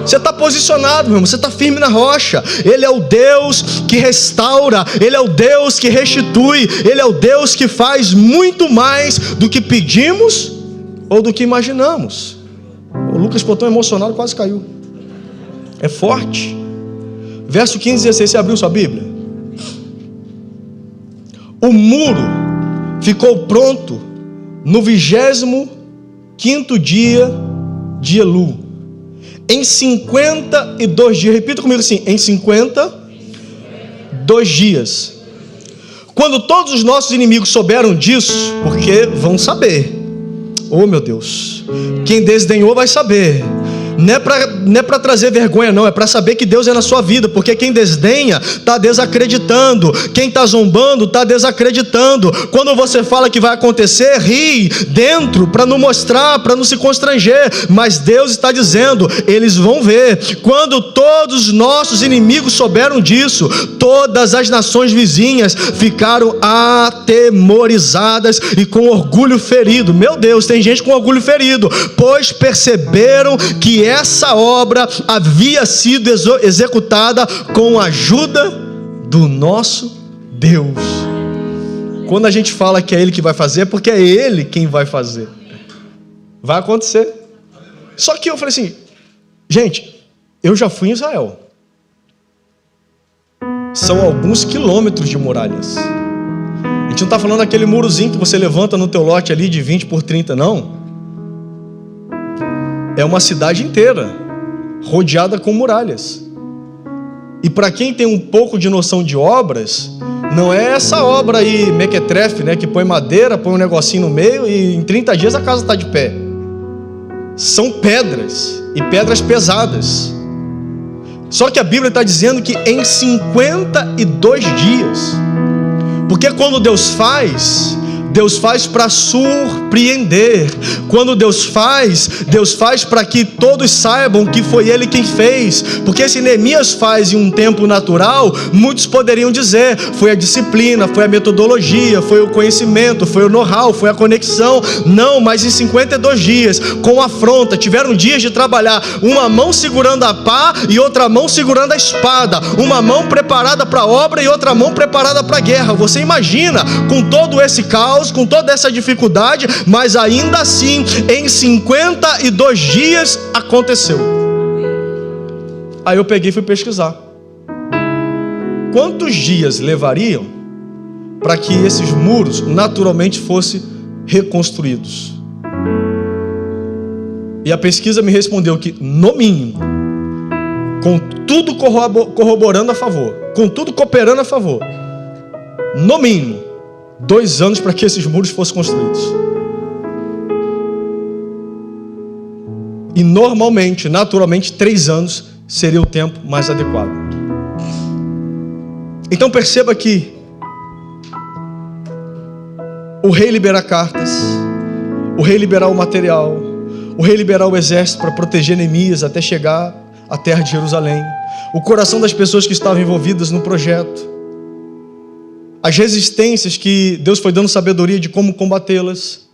Você está posicionado, meu irmão, você está firme na rocha. Ele é o Deus que restaura, Ele é o Deus que restitui, Ele é o Deus que faz muito mais do que pedimos ou do que imaginamos. O Lucas ficou tão emocionado, quase caiu. É forte. Verso 15 e 16, você abriu sua Bíblia? O muro ficou pronto no 25º dia de Elul, em 52 dias. Repita comigo assim, em 52 dias. Quando todos os nossos inimigos souberam disso, porque vão saber, oh meu Deus, quem desdenhou vai saber. Não é para trazer vergonha, não, é para saber que Deus é na sua vida, porque quem desdenha está desacreditando, quem está zombando está desacreditando. Quando você fala que vai acontecer, ri dentro para não mostrar, para não se constranger, mas Deus está dizendo, eles vão ver. Quando todos os nossos inimigos souberam disso, todas as nações vizinhas ficaram atemorizadas e com orgulho ferido. Meu Deus, tem gente com orgulho ferido, pois perceberam que essa obra havia sido executada com a ajuda do nosso Deus. Quando a gente fala que é Ele que vai fazer, é porque é Ele quem vai fazer. Vai acontecer. Só que eu falei assim, gente, eu já fui em Israel. São alguns quilômetros de muralhas. A gente não está falando daquele murozinho que você levanta no teu lote ali de 20 por 30, não. É uma cidade inteira, rodeada com muralhas. E para quem tem um pouco de noção de obras, não é essa obra aí, mequetrefe, né, que põe madeira, põe um negocinho no meio e em 30 dias a casa está de pé. São pedras, e pedras pesadas. Só que a Bíblia está dizendo que em 52 dias. Porque quando Deus faz para surpreender. Quando Deus faz para que todos saibam que foi Ele quem fez. Porque se Neemias faz em um tempo natural, muitos poderiam dizer, foi a disciplina, foi a metodologia, foi o conhecimento, foi o know-how, foi a conexão. Não, mas em 52 dias, com afronta, tiveram dias de trabalhar, uma mão segurando a pá e outra mão segurando a espada, uma mão preparada para a obra e outra mão preparada para a guerra. Você imagina, com todo esse caos, com toda essa dificuldade, mas ainda assim, em 52 dias aconteceu. Aí eu peguei e fui pesquisar. Quantos dias levariam para que esses muros naturalmente fossem reconstruídos? E a pesquisa me respondeu que, no mínimo, com tudo corroborando a favor, com tudo cooperando a favor, no mínimo 2 anos para que esses muros fossem construídos. E normalmente, naturalmente, 3 anos seria o tempo mais adequado. Então perceba que o rei liberar cartas, o rei liberar o material, o rei liberar o exército para proteger Neemias até chegar à terra de Jerusalém, o coração das pessoas que estavam envolvidas no projeto, as resistências que Deus foi dando sabedoria de como combatê-las.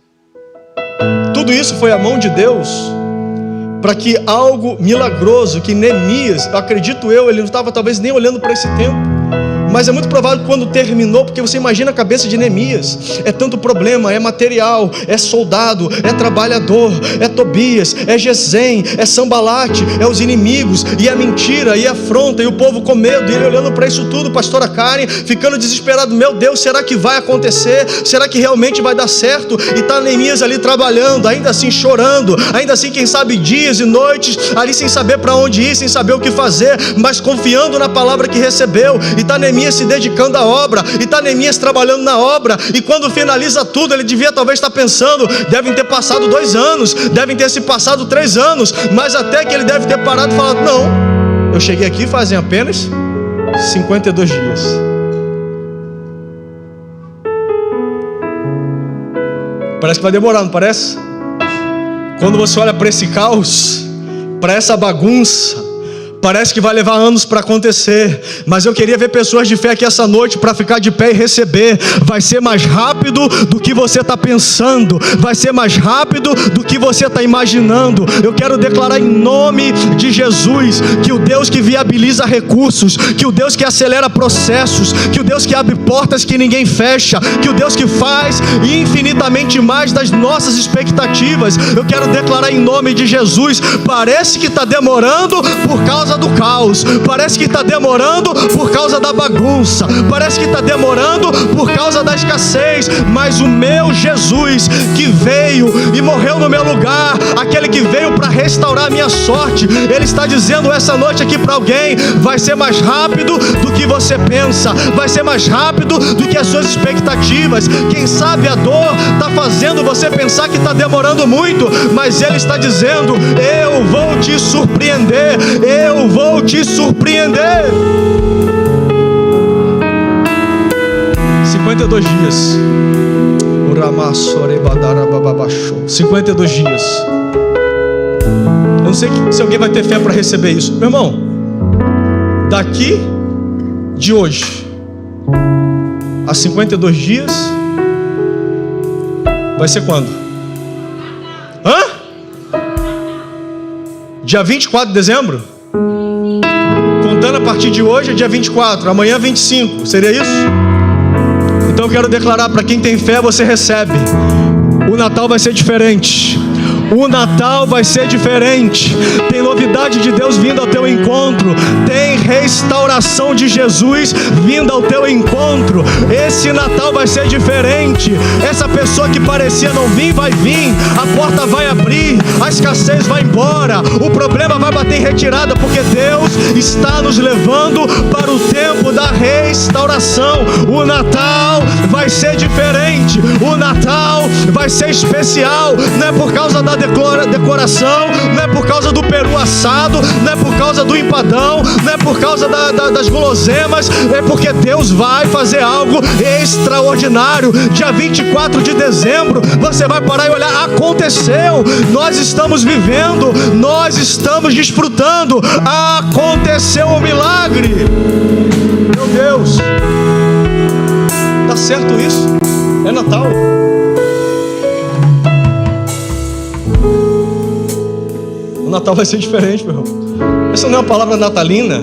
Tudo isso foi a mão de Deus para que algo milagroso, que Neemias, acredito eu, ele não estava talvez nem olhando para esse tempo, Mas é muito provável que quando terminou, porque você imagina a cabeça de Neemias, é tanto problema, é material, é soldado, é trabalhador, é Tobias, é Gesem, é Sambalate, é os inimigos, e a mentira, e a afronta, e o povo com medo, e ele olhando para isso tudo, pastora Karen, ficando desesperado, meu Deus, será que vai acontecer? Será que realmente vai dar certo? E está Neemias ali trabalhando, ainda assim chorando, ainda assim quem sabe dias e noites, ali sem saber para onde ir, sem saber o que fazer, mas confiando na palavra que recebeu, e está Neemias se dedicando à obra, e está Neemias trabalhando na obra, e quando finaliza tudo, ele devia talvez estar pensando, devem ter passado 2 anos, devem ter se passado 3 anos, mas até que ele deve ter parado e falado, não, eu cheguei aqui fazem apenas 52 dias. Parece que vai demorar, não parece? Quando você olha para esse caos, para essa bagunça, parece que vai levar anos para acontecer, mas eu queria ver pessoas de fé aqui essa noite para ficar de pé e receber. Vai ser mais rápido do que você está pensando, vai ser mais rápido do que você está imaginando. Eu quero declarar em nome de Jesus que o Deus que viabiliza recursos, que o Deus que acelera processos, que o Deus que abre portas que ninguém fecha, que o Deus que faz infinitamente mais das nossas expectativas, eu quero declarar em nome de Jesus. Parece que está demorando por causa do caos, parece que está demorando por causa da bagunça, parece que está demorando por causa da escassez, mas o meu Jesus que veio e morreu no meu lugar, aquele que veio para restaurar a minha sorte, ele está dizendo essa noite aqui para alguém, vai ser mais rápido do que você pensa, vai ser mais rápido do que as suas expectativas. Quem sabe a dor está fazendo você pensar que está demorando muito, mas ele está dizendo, eu vou te surpreender, eu vou te surpreender. 52 dias. 52 dias. Eu não sei se alguém vai ter fé para receber isso. Meu irmão, daqui de hoje a 52 dias vai ser quando? Dia 24 de dezembro? Contando a partir de hoje é dia 24, amanhã 25, seria isso? Então eu quero declarar para quem tem fé, você recebe. O Natal vai ser diferente. O Natal vai ser diferente. Tem novidade de Deus vindo ao teu encontro. Tem restauração de Jesus vindo ao teu encontro. Esse Natal vai ser diferente. Essa pessoa que parecia não vir, vai vir. A porta vai abrir. A escassez vai embora. O problema vai bater em retirada, porque Deus está nos levando para o tempo da restauração. O Natal vai ser diferente. O Natal vai ser especial. Não é por causa da decoração, não é por causa do peru assado, não é por causa do empadão, não é por causa das guloseimas, é porque Deus vai fazer algo extraordinário. Dia 24 de dezembro, você vai parar e olhar, aconteceu, nós estamos vivendo, nós estamos desfrutando, aconteceu o milagre. Meu Deus, tá certo isso? É Natal. O Natal vai ser diferente, meu irmão. Essa não é uma palavra natalina.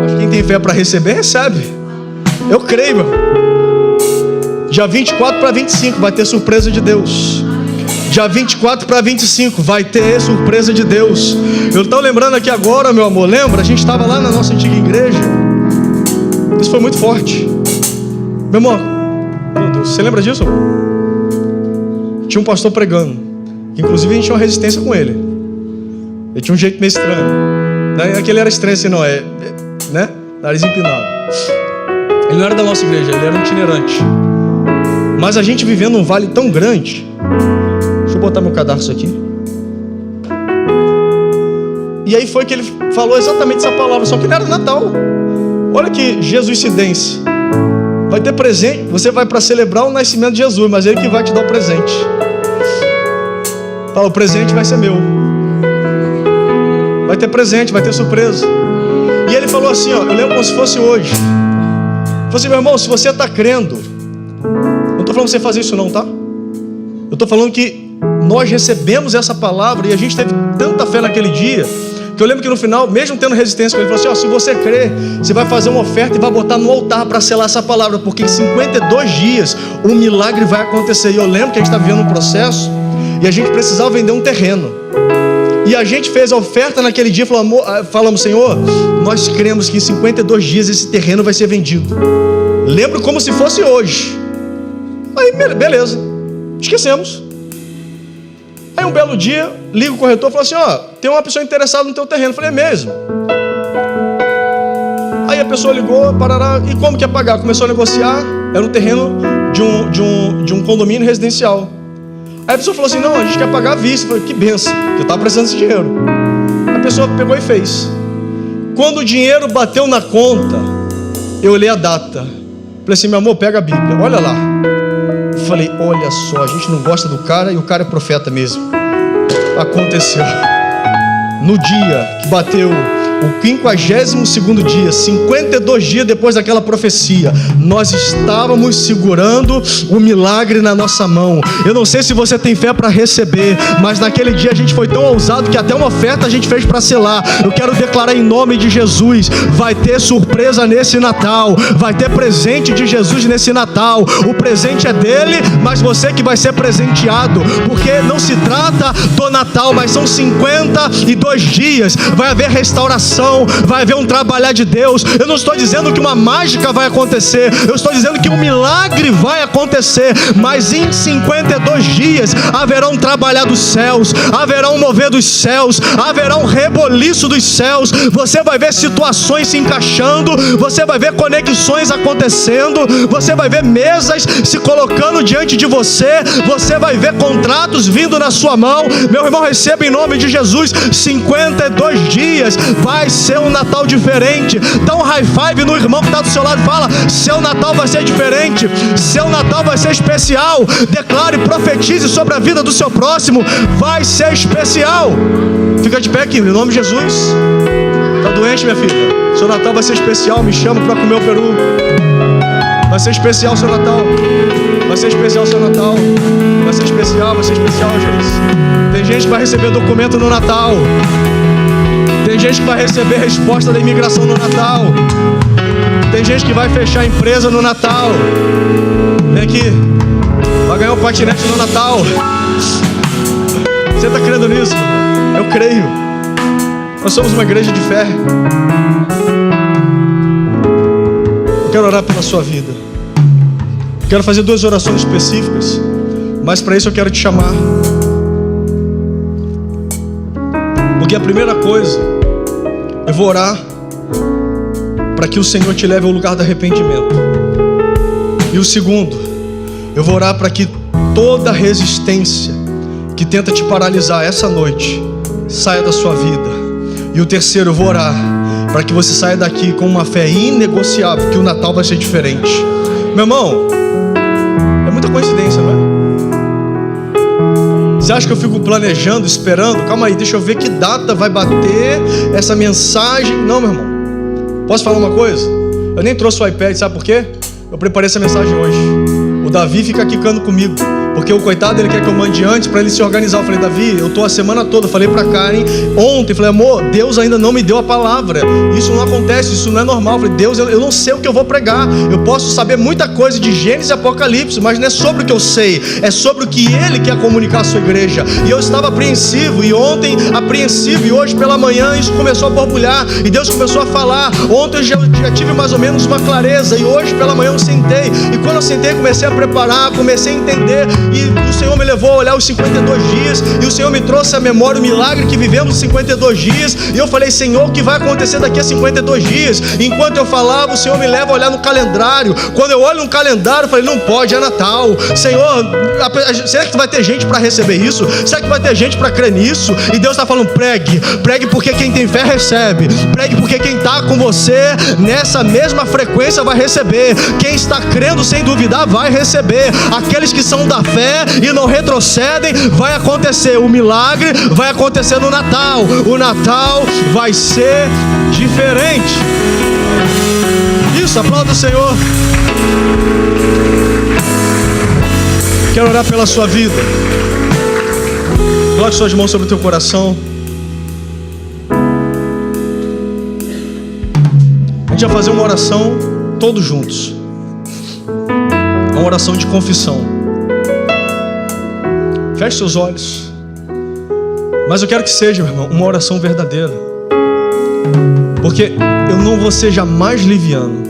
Mas quem tem fé para receber, recebe. Eu creio, meu irmão. Dia 24 para 25 vai ter surpresa de Deus. Dia 24 para 25 vai ter surpresa de Deus. Eu estou lembrando aqui agora, meu amor. Lembra? A gente estava lá na nossa antiga igreja. Isso foi muito forte. Meu irmão, meu Deus, você lembra disso? Tinha um pastor pregando. Inclusive a gente tinha uma resistência com ele. Ele tinha um jeito meio estranho. Não é que ele era estranho assim, não. Né? Nariz empinado. Ele não era da nossa igreja, ele era um itinerante. Mas a gente vivendo num vale tão grande. Deixa eu botar meu cadarço aqui. E aí foi que ele falou exatamente essa palavra. Só que não era Natal. Olha que jesuicidência. Vai ter presente. Você vai para celebrar o nascimento de Jesus, mas ele que vai te dar o presente. Fala, o presente vai ser meu. Vai ter presente, vai ter surpresa. E ele falou assim, ó, eu lembro como se fosse hoje. Ele falou assim, meu irmão, se você está crendo, não estou falando para você fazer isso não, tá? Eu estou falando que nós recebemos essa palavra e a gente teve tanta fé naquele dia, Que eu lembro que no final, mesmo tendo resistência, ele falou assim, ó, se você crer, você vai fazer uma oferta e vai botar no altar para selar essa palavra, porque em 52 dias o milagre vai acontecer. E eu lembro que a gente está vivendo um processo e a gente precisava vender um terreno. E a gente fez a oferta naquele dia, falamos, Senhor, nós cremos que em 52 dias esse terreno vai ser vendido. Lembro como se fosse hoje. Aí, beleza, esquecemos. Aí um belo dia, liga o corretor e fala assim, ó, tem uma pessoa interessada no teu terreno. Eu falei, é mesmo? Aí a pessoa ligou, parará, e como que ia pagar? Começou a negociar, era um terreno de um condomínio residencial. Aí a pessoa falou assim, não, a gente quer pagar à vista. Eu falei, que benção, que eu estava precisando desse dinheiro. A pessoa pegou e fez. Quando o dinheiro bateu na conta, eu olhei a data. Falei assim, meu amor, pega a Bíblia, olha lá. Eu falei, olha só, a gente não gosta do cara e o cara é profeta mesmo. Aconteceu. No dia que bateu o 52º dia, 52 dias depois daquela profecia, nós estávamos segurando o milagre na nossa mão. Eu não sei se você tem fé para receber, mas naquele dia a gente foi tão ousado que até uma oferta a gente fez para selar. Eu quero declarar em nome de Jesus, vai ter surpresa nesse Natal, vai ter presente de Jesus nesse Natal. O presente é dele, mas você que vai ser presenteado, porque não se trata do Natal, mas são 52 dias, vai haver restauração, vai haver um trabalhar de Deus. Eu não estou dizendo que uma mágica vai acontecer, eu estou dizendo que um milagre vai acontecer, mas em 52 dias haverá um trabalhar dos céus, haverá um mover dos céus, haverá um reboliço dos céus. Você vai ver situações se encaixando, você vai ver conexões acontecendo, você vai ver mesas se colocando diante de você, você vai ver contratos vindo na sua mão. Meu irmão, receba em nome de Jesus. 52 dias vai ser um Natal diferente. Dá um high five no irmão que está do seu lado e fala, seu Natal vai ser diferente, seu Natal vai ser especial. Declare, profetize sobre a vida do seu próximo, vai ser especial. Fica de pé aqui, em nome de Jesus. Está doente, minha filha? Seu Natal vai ser especial, me chama para comer o peru. Vai ser especial seu Natal. Vai ser especial seu Natal. Vai ser especial, gente. Tem gente que vai receber documento no Natal. Tem gente que vai receber resposta da imigração no Natal. Tem gente que vai fechar empresa no Natal. Vem aqui, vai ganhar um patinete no Natal. Você está crendo nisso? Eu creio. Nós somos uma igreja de fé. Eu quero orar pela sua vida. Eu quero fazer 2 orações específicas, mas para isso eu quero te chamar. Porque a primeira coisa, eu vou orar para que o Senhor te leve ao lugar do arrependimento. E o segundo, eu vou orar para que toda resistência que tenta te paralisar essa noite saia da sua vida. E o terceiro, eu vou orar para que você saia daqui com uma fé inegociável, que o Natal vai ser diferente. Meu irmão, é muita coincidência, não é? Você acha que eu fico planejando, esperando? Calma aí, deixa eu ver que data vai bater essa mensagem. Não, meu irmão. Posso falar uma coisa? Eu nem trouxe o iPad, sabe por quê? Eu preparei essa mensagem hoje. O Davi fica quicando comigo, porque o coitado, ele quer que eu mande antes para ele se organizar. Eu falei, Davi, eu tô a semana toda. Eu falei pra Karen ontem, falei, amor, Deus ainda não me deu a palavra. Isso não acontece, isso não é normal. Eu falei, Deus, eu não sei o que eu vou pregar. Eu posso saber muita coisa de Gênesis e Apocalipse, mas não é sobre o que eu sei, é sobre o que Ele quer comunicar à sua igreja. E eu estava apreensivo, e ontem apreensivo, e hoje pela manhã isso começou a borbulhar, e Deus começou a falar. Ontem eu já tive mais ou menos uma clareza, e hoje pela manhã eu sentei, e quando eu sentei comecei a preparar, comecei a entender. E o Senhor me levou a olhar os 52 dias, e o Senhor me trouxe à memória o milagre que vivemos 52 dias, e eu falei, Senhor, o que vai acontecer daqui a 52 dias? E enquanto eu falava, o Senhor me leva a olhar no calendário. Quando eu olho no calendário, eu falei, não pode, é Natal. Senhor, será que vai ter gente para receber isso? Será que vai ter gente para crer nisso? E Deus está falando, pregue porque quem tem fé recebe, pregue porque quem está com você nessa mesma frequência vai receber, quem está crendo sem duvidar vai receber, aqueles que são da fé e não retrocedem, vai acontecer, o milagre vai acontecer no Natal, o Natal vai ser diferente. Isso, aplauda o Senhor. Quero orar pela sua vida. Coloque suas mãos sobre o teu coração. convite a fazer uma oração todos juntos. Uma oração de confissão. Feche seus olhos. Mas eu quero que seja, meu irmão, uma oração verdadeira. Porque eu não vou ser jamais liviano.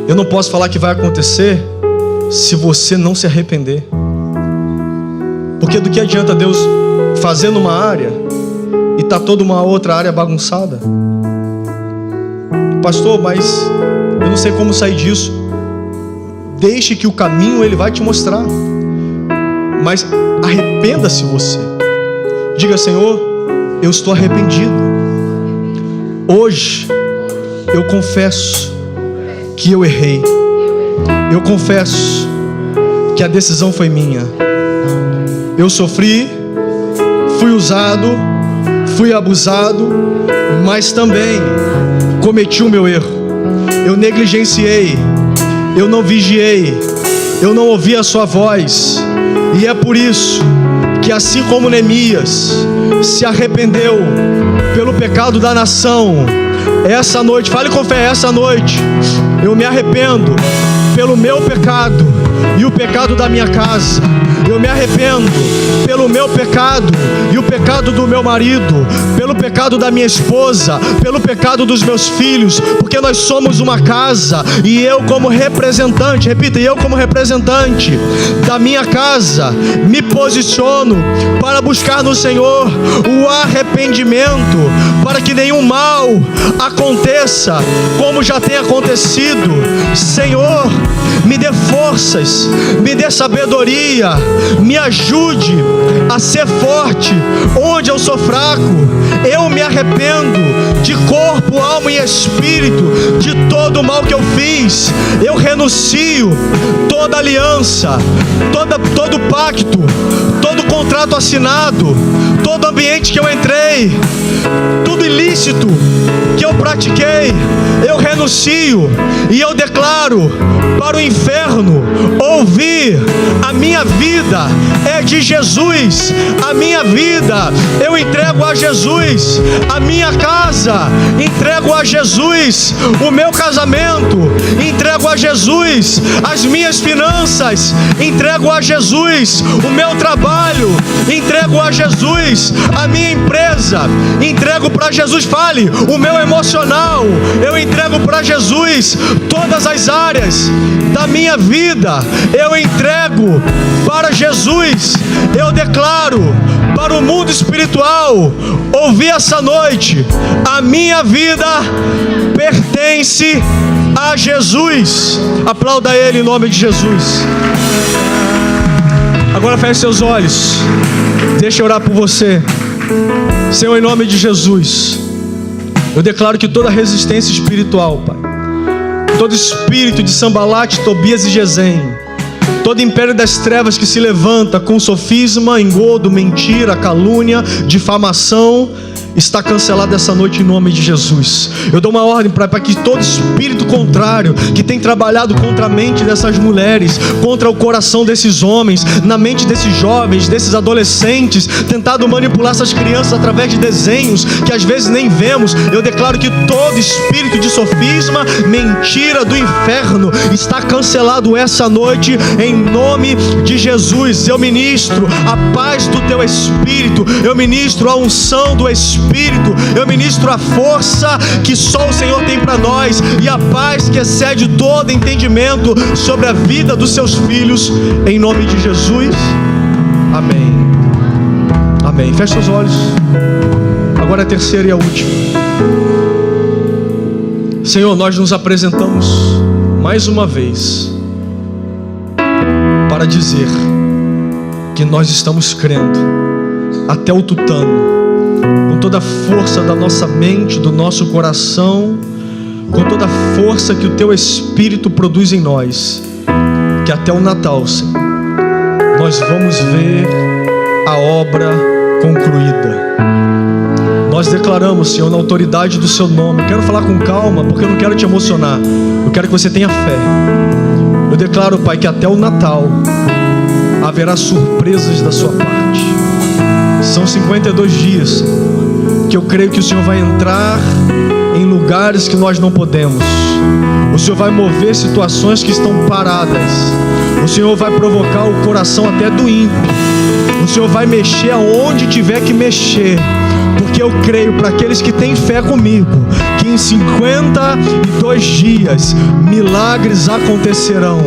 Eu não posso falar que vai acontecer se você não se arrepender. Porque do que adianta Deus fazer numa área e tá toda uma outra área bagunçada? Pastor, mas eu não sei como sair disso. Deixe que o caminho Ele vai te mostrar. Mas arrependa-se você. Diga: Senhor, eu estou arrependido. Hoje eu confesso que eu errei. Eu confesso que a decisão foi minha. Eu sofri, fui usado, fui abusado, mas também cometi o meu erro. Eu negligenciei, eu não vigiei, eu não ouvi a sua voz. E é por isso que, assim como Neemias se arrependeu pelo pecado da nação, essa noite, fale com fé, essa noite eu me arrependo pelo meu pecado e o pecado da minha casa. Eu me arrependo pelo meu pecado e o pecado do meu marido, pelo pecado da minha esposa, pelo pecado dos meus filhos, porque nós somos uma casa. E eu, como representante, repita, e eu como representante da minha casa, me posiciono para buscar no Senhor o arrependimento, para que nenhum mal aconteça como já tem acontecido. Senhor, me dê forças, me dê sabedoria, me ajude a ser forte onde eu sou fraco. Eu me arrependo de corpo, alma e espírito de todo o mal que eu fiz. Eu renuncio toda aliança, todo pacto, todo contrato assinado, todo ambiente que eu entrei, tudo ilícito que eu pratiquei, eu renuncio e eu declaro para o inferno ouvir: a minha vida é de Jesus, a minha vida eu entrego a Jesus, a minha casa entrego a Jesus, o meu casamento entrego a Jesus, as minhas finanças entrego a Jesus, o meu trabalho entrego a Jesus, a minha empresa entrego para Jesus. Fale, o meu emocional eu entrego para Jesus, todas as áreas da minha vida eu entrego para Jesus. Eu declaro para o mundo espiritual ouvir essa noite: a minha vida pertence a Jesus. Aplauda Ele em nome de Jesus. Agora feche seus olhos, deixa eu orar por você. Senhor, em nome de Jesus, eu declaro que toda resistência espiritual, Pai, todo espírito de Sambalate, Tobias e Gesem, todo império das trevas que se levanta com sofisma, engodo, mentira, calúnia, difamação, está cancelado essa noite em nome de Jesus. Eu dou uma ordem para que todo espírito contrário que tem trabalhado contra a mente dessas mulheres, contra o coração desses homens, na mente desses jovens, desses adolescentes, tentado manipular essas crianças através de desenhos que às vezes nem vemos, eu declaro que todo espírito de sofisma, mentira do inferno está cancelado essa noite em nome de Jesus. Eu ministro a paz do teu Espírito, eu ministro a unção do Espírito, eu ministro a força que só o Senhor tem para nós e a paz que excede todo entendimento sobre a vida dos seus filhos, em nome de Jesus. Amém. Amém. Feche seus olhos. Agora a terceira e a última. Senhor, nós nos apresentamos mais uma vez para dizer que nós estamos crendo até o tutano, com toda a força da nossa mente, do nosso coração, com toda a força que o Teu Espírito produz em nós, que até o Natal, Senhor, nós vamos ver a obra concluída. Nós declaramos, Senhor, na autoridade do Seu nome. Eu quero falar com calma, porque eu não quero te emocionar, eu quero que você tenha fé. Eu declaro, Pai, que até o Natal haverá surpresas da Sua parte. São 52 dias que eu creio que o Senhor vai entrar em lugar lugares que nós não podemos. O Senhor vai mover situações que estão paradas. O Senhor vai provocar o coração até do ímpio. O Senhor vai mexer aonde tiver que mexer. Porque eu creio, para aqueles que têm fé comigo, que em 52 dias milagres acontecerão.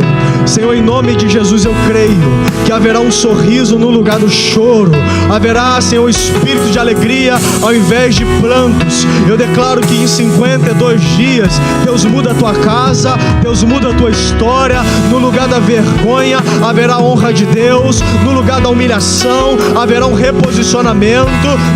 Senhor, em nome de Jesus eu creio que haverá um sorriso no lugar do choro. Haverá, Senhor, espírito de alegria ao invés de prantos. Eu declaro que em 52 dias Deus muda a tua casa, Deus muda a tua história. No lugar da vergonha haverá a honra de Deus. No lugar da humilhação haverá um reposicionamento.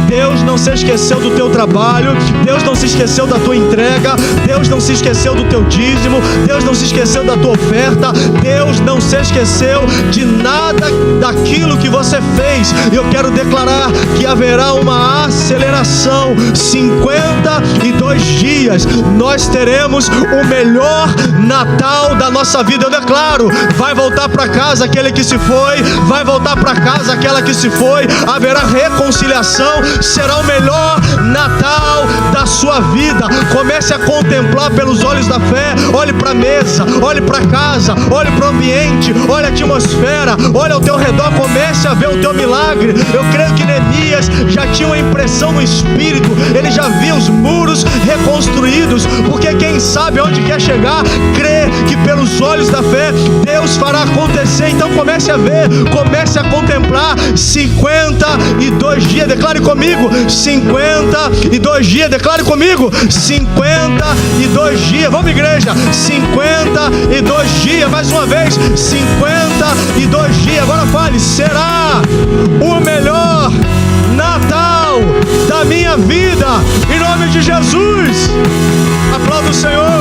Deus não se esqueceu do teu trabalho, Deus não se esqueceu da tua entrega, Deus não se esqueceu do teu dízimo, Deus não se esqueceu da tua oferta, Deus não se esqueceu de nada daquilo que você fez. E eu quero declarar que haverá uma aceleração. 52 dias nós teremos o melhor Natal da nossa vida. Eu declaro, vai voltar para casa aquele que se foi, vai voltar para casa aquela que se foi. Haverá reconciliação, será o melhor Natal da sua vida. Comece a contemplar pelos olhos da fé. Olhe para a mesa, olhe para casa, olhe para o ambiente, olhe a atmosfera, olhe ao teu redor, comece a ver o teu milagre. Eu creio que Neemias já tinha uma impressão no espírito, ele já via os muros reconstruídos, porque quem sabe onde quer chegar, crê que pelos olhos da fé Deus fará acontecer. Então comece a ver, comece a contemplar. 52 dias, declare comigo, 52 dias, declare comigo, 52 dias, vamos igreja, 52 dias, mais uma vez, 52 dias, agora fale, será o melhor Natal da minha vida, em nome de Jesus. Aplauda o Senhor.